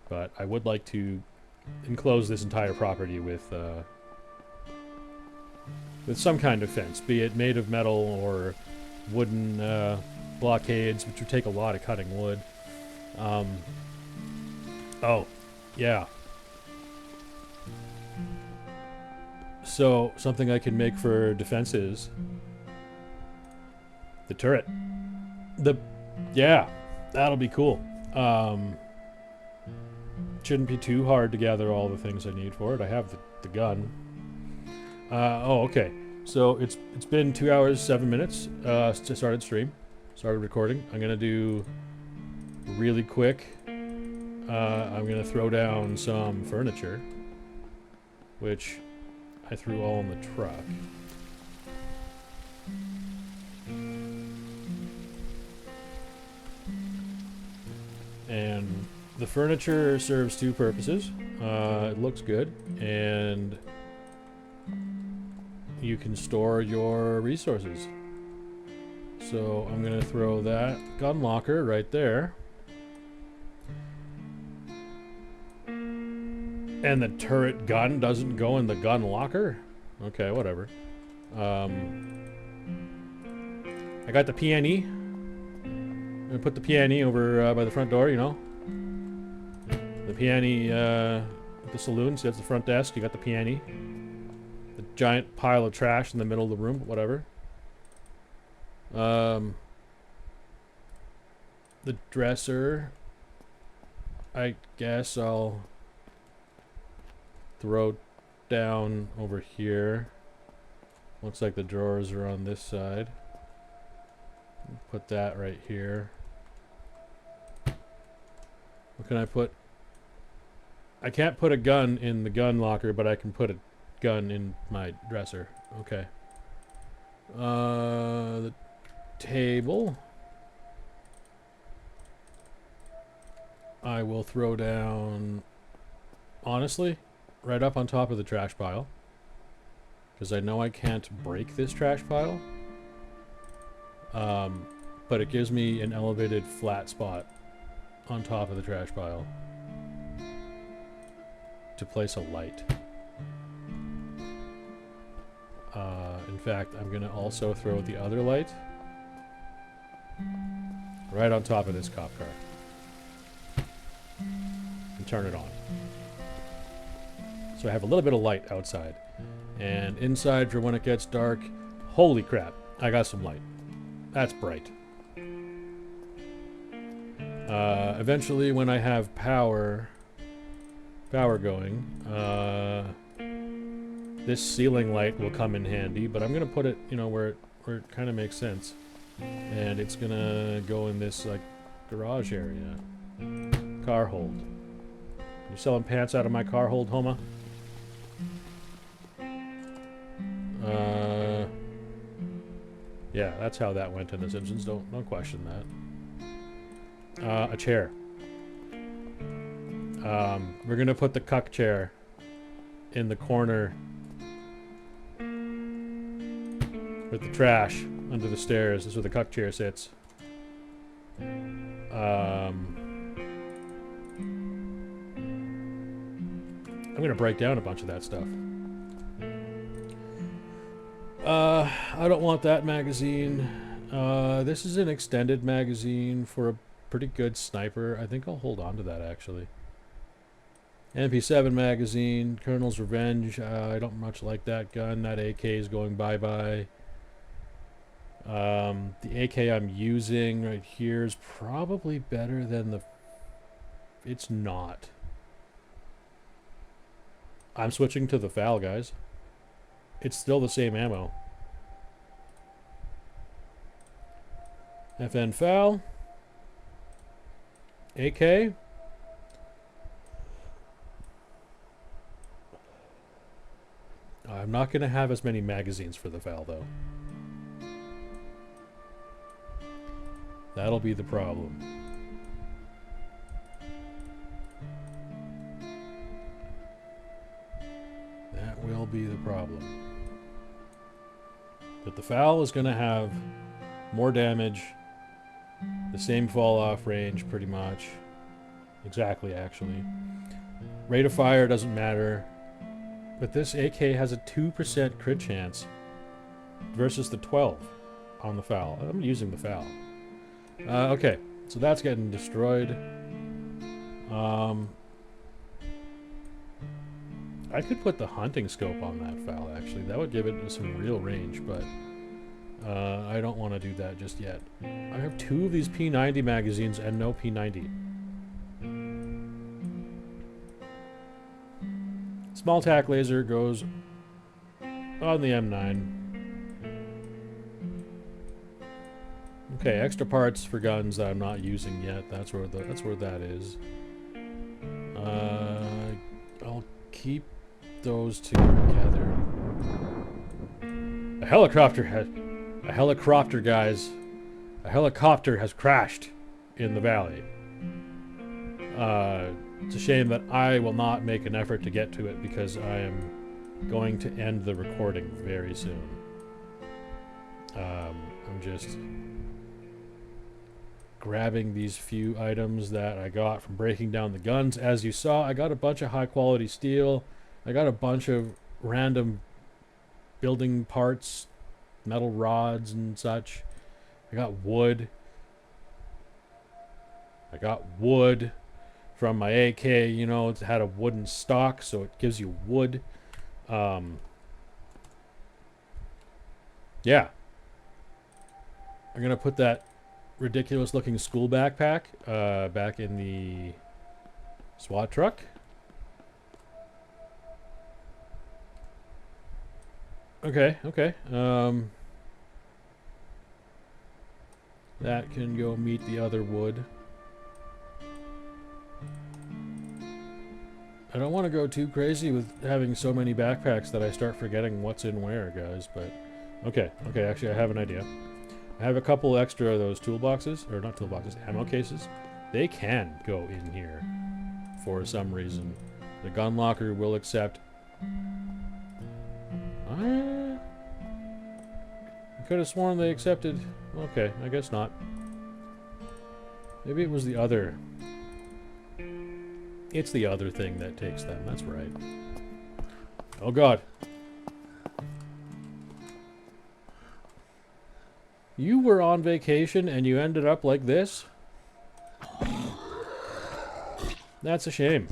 But I would like to enclose this entire property with some kind of fence, be it made of metal or wooden blockades, which would take a lot of cutting wood. Oh, yeah. So, something I can make for defenses. The turret. Yeah, that'll be cool. Shouldn't be too hard to gather all the things I need for it. I have the gun. Oh, okay. So it's been 2 hours, 7 minutes to started recording. I'm gonna do really quick. I'm gonna throw down some furniture, which I threw all in the truck. And the furniture serves two purposes. It looks good, and you can store your resources. So I'm gonna throw that gun locker right there. And the turret gun doesn't go in the gun locker? Okay, whatever. I got the peony. I'm gonna put the peony over by the front door, you know. The peony at the saloon, so that's the front desk. You got the peony. The giant pile of trash in the middle of the room, whatever. The dresser, I guess I'll throw down over here. Looks like the drawers are on this side. Put that right here. What can I put? I can't put a gun in the gun locker, but I can put a gun in my dresser. Okay. The table. I will throw down, honestly, right up on top of the trash pile. Because I know I can't break this trash pile. But it gives me an elevated flat spot on top of the trash pile to place a light. In fact, I'm gonna also throw the other light right on top of this cop car and turn it on. So I have a little bit of light outside, and inside for when it gets dark. Holy crap, I got some light. That's bright. Eventually, when I have power going, this ceiling light will come in handy, but I'm gonna put it, you know, where it kind of makes sense, and it's gonna go in this like garage area. Car hold. You selling pants out of my car hold, Homa? Yeah, that's how that went in The Simpsons. Don't question that. A chair. We're gonna put the cuck chair in the corner with the trash under the stairs. This is where the cuck chair sits. I'm gonna break down a bunch of that stuff. I don't want that magazine. This is an extended magazine for a pretty good sniper. I think I'll hold on to that, actually. MP7 magazine, Colonel's Revenge. I don't much like that gun. That AK is going bye-bye. The AK I'm using right here is probably better than the... It's not. I'm switching to the FAL, guys. It's still the same ammo. FN FAL. AK. I'm not going to have as many magazines for the FAL, though. That'll be the problem. That will be the problem. But the FAL is going to have more damage, the same fall-off range, pretty much. Exactly, actually. Rate of fire doesn't matter. But this AK has a 2% crit chance versus the 12 on the FAL. I'm using the FAL. Okay, so that's getting destroyed. I could put the hunting scope on that FAL, actually. That would give it some real range, but I don't want to do that just yet. I have 2 of these P90 magazines and no P90. Small tack laser goes on the M9. Okay, extra parts for guns that I'm not using yet. That's where that is. I'll keep those two together. A helicopter, guys. A helicopter has crashed in the valley. It's a shame that I will not make an effort to get to it because I am going to end the recording very soon. I'm just grabbing these few items that I got from breaking down the guns. As you saw, I got a bunch of high quality steel. I got a bunch of random building parts, metal rods and such. I got wood. From my AK, you know, it had a wooden stock, so it gives you wood. Yeah. I'm gonna put that ridiculous looking school backpack back in the SWAT truck. Okay. That can go meet the other wood. I don't want to go too crazy with having so many backpacks that I start forgetting what's in where, guys, but... Okay, actually I have an idea. I have a couple extra of those toolboxes, or not toolboxes, ammo cases. They can go in here for some reason. The gun locker will accept... I could have sworn they accepted... Okay, I guess not. Maybe it was the other... It's the other thing that takes them, that's right. Oh god. You were on vacation and you ended up like this? That's a shame.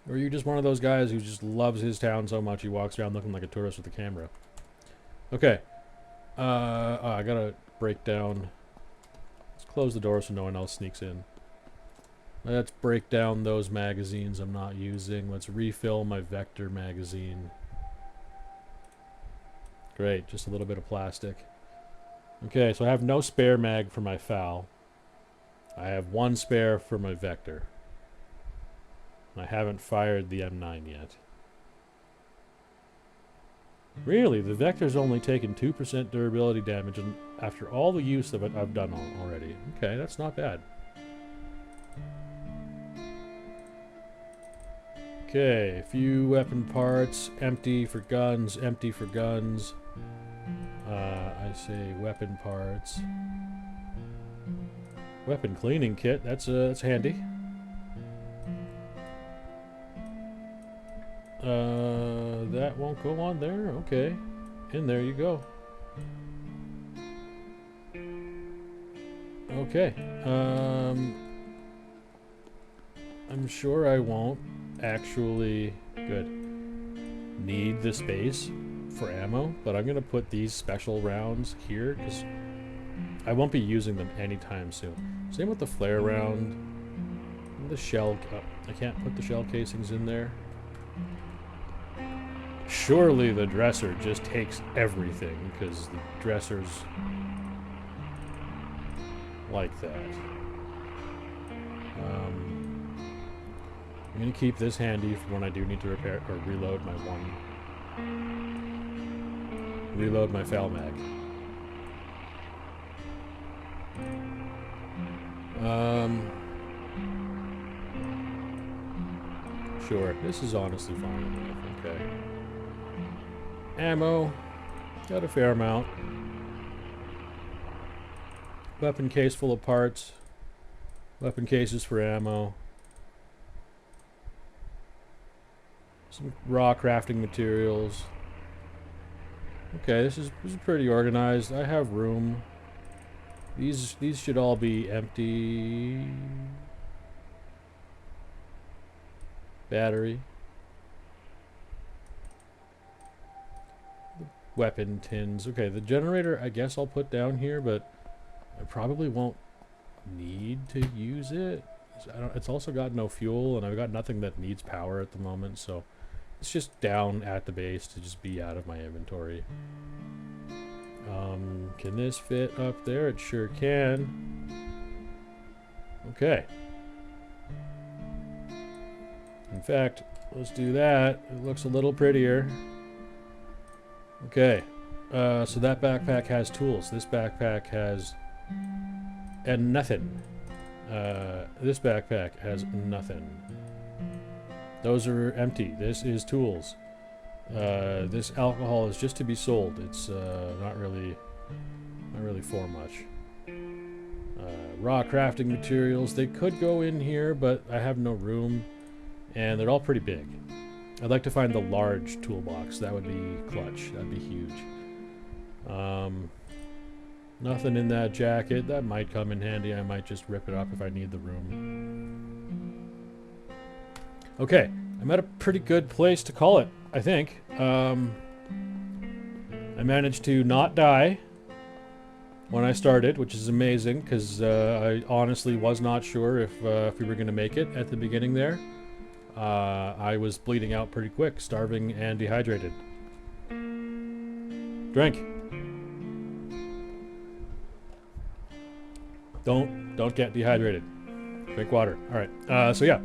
Or are you just one of those guys who just loves his town so much he walks around looking like a tourist with a camera? Okay. I gotta break down... Let's close the door so no one else sneaks in. Let's break down those magazines I'm not using. Let's refill my Vector magazine. Great, just a little bit of plastic. Okay, so I have no spare mag for my FAL. I have 1 spare for my Vector. I haven't fired the M9 yet. Really, the Vector's only taken 2% durability damage after all the use of it I've done already. Okay, that's not bad. Okay, a few weapon parts. Empty for guns, empty for guns. I say weapon parts. Weapon cleaning kit, that's handy. That won't go on there? Okay. In there you go. Okay. I'm sure I won't actually need the space for ammo, but I'm gonna put these special rounds here because I won't be using them anytime soon. Same with the flare round. The shell. I can't put the shell casings in there. Surely the dresser just takes everything because the dresser's like that. I'm gonna keep this handy for when I do need to repair or reload my foul mag. Sure, this is honestly fine enough. Okay. Ammo, got a fair amount. Weapon case full of parts. Weapon cases for ammo. Some raw crafting materials. Okay, this is pretty organized. I have room. These should all be empty. Battery. Weapon tins. Okay, the generator I guess I'll put down here, but I probably won't need to use it. It's also got no fuel, and I've got nothing that needs power at the moment, so it's just down at the base to just be out of my inventory. Can this fit up there? It sure can. Okay. In fact, let's do that. It looks a little prettier. Okay. So that backpack has tools. This backpack has... and nothing. This backpack has nothing. Those are empty. This is tools. This alcohol is just to be sold. It's not really for much. Raw crafting materials. They could go in here, but I have no room, and they're all pretty big. I'd like to find the large toolbox. That would be clutch. That'd be huge. Nothing in that jacket. That might come in handy. I might just rip it up if I need the room. Okay, I'm at a pretty good place to call it, I think. I managed to not die when I started, which is amazing, because I honestly was not sure if we were going to make it at the beginning there. I was bleeding out pretty quick, starving and dehydrated. Drink. Don't get dehydrated. Drink water. All right. So yeah,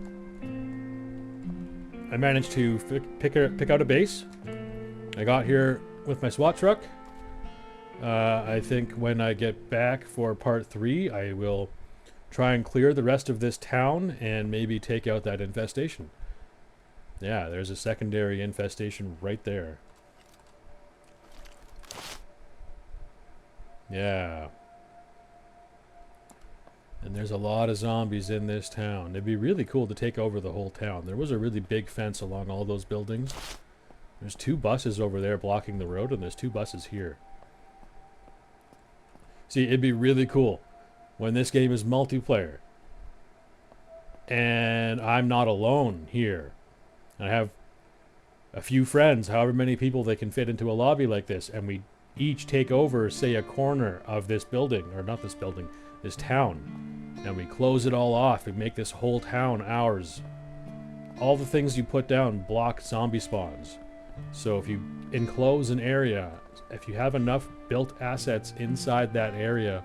I managed to pick out a base. I got here with my SWAT truck. I think when I get back for part 3, I will try and clear the rest of this town and maybe take out that infestation. Yeah, there's a secondary infestation right there. Yeah. And there's a lot of zombies in this town. It'd be really cool to take over the whole town. There was a really big fence along all those buildings. There's 2 buses over there blocking the road, and there's 2 buses here. See, it'd be really cool when this game is multiplayer and I'm not alone here. I have a few friends, however many people they can fit into a lobby like this, and we each take over, say, a corner of this building, or not this building, this town, and we close it all off and make this whole town ours. All the things you put down block zombie spawns. So if you enclose an area, if you have enough built assets inside that area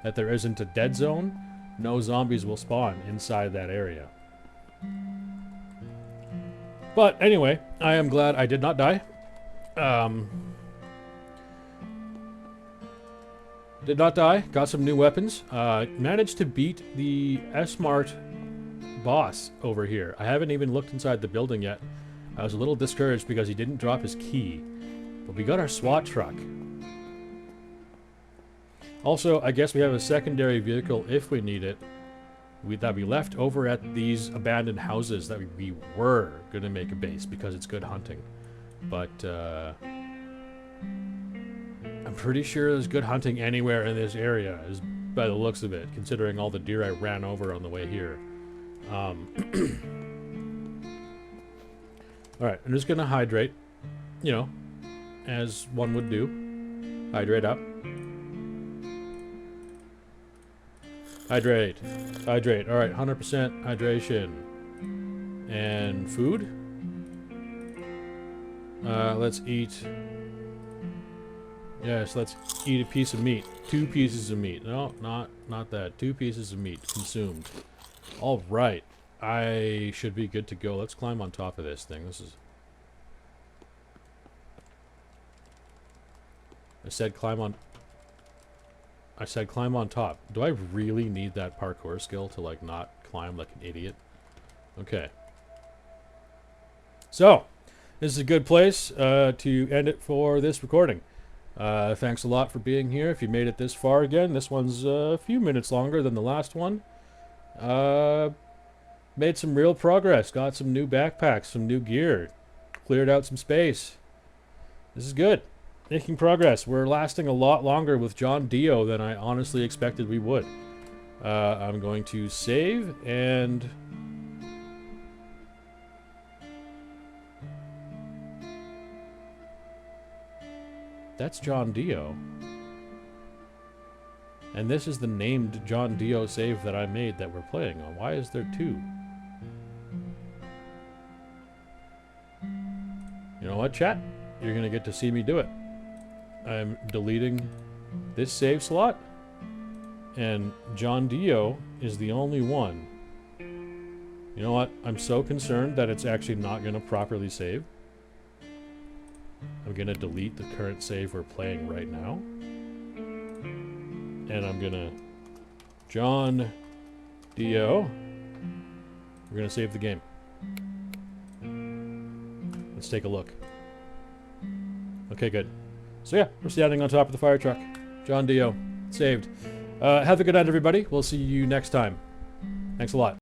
that there isn't a dead zone, no zombies will spawn inside that area. But anyway, I am glad I did not die. Did not die. Got some new weapons. Managed to beat the S-Mart boss over here. I haven't even looked inside the building yet. I was a little discouraged because he didn't drop his key. But we got our SWAT truck. Also, I guess we have a secondary vehicle if we need it. That we left over at these abandoned houses that we were going to make a base because it's good hunting. But, I'm pretty sure there's good hunting anywhere in this area, by the looks of it, considering all the deer I ran over on the way here. Alright, I'm just gonna hydrate, you know, as one would do. Hydrate up. Hydrate. Hydrate. Alright, 100% hydration. And food? Let's eat. Yes, let's eat a piece of meat. 2 pieces of meat. No, not that. 2 pieces of meat consumed. Alright. I should be good to go. Let's climb on top of this thing. This is... I said climb on top. Do I really need that parkour skill to, like, not climb like an idiot? Okay. So, this is a good place to end it for this recording. Thanks a lot for being here. If you made it this far again, this one's a few minutes longer than the last one. Made some real progress. Got some new backpacks, some new gear. Cleared out some space. This is good. Making progress. We're lasting a lot longer with John Dio than I honestly expected we would. I'm going to save and... That's John Dio. And this is the named John Dio save that I made that we're playing on. Why is there 2? You know what, chat? You're gonna get to see me do it. I'm deleting this save slot, and John Dio is the only one. You know what? I'm so concerned that it's actually not gonna properly save. I'm gonna delete the current save we're playing right now. And I'm gonna... John Dio. We're gonna save the game. Let's take a look. Okay, good. So yeah, we're standing on top of the fire truck. John Dio. Saved. Have a good night, everybody. We'll see you next time. Thanks a lot.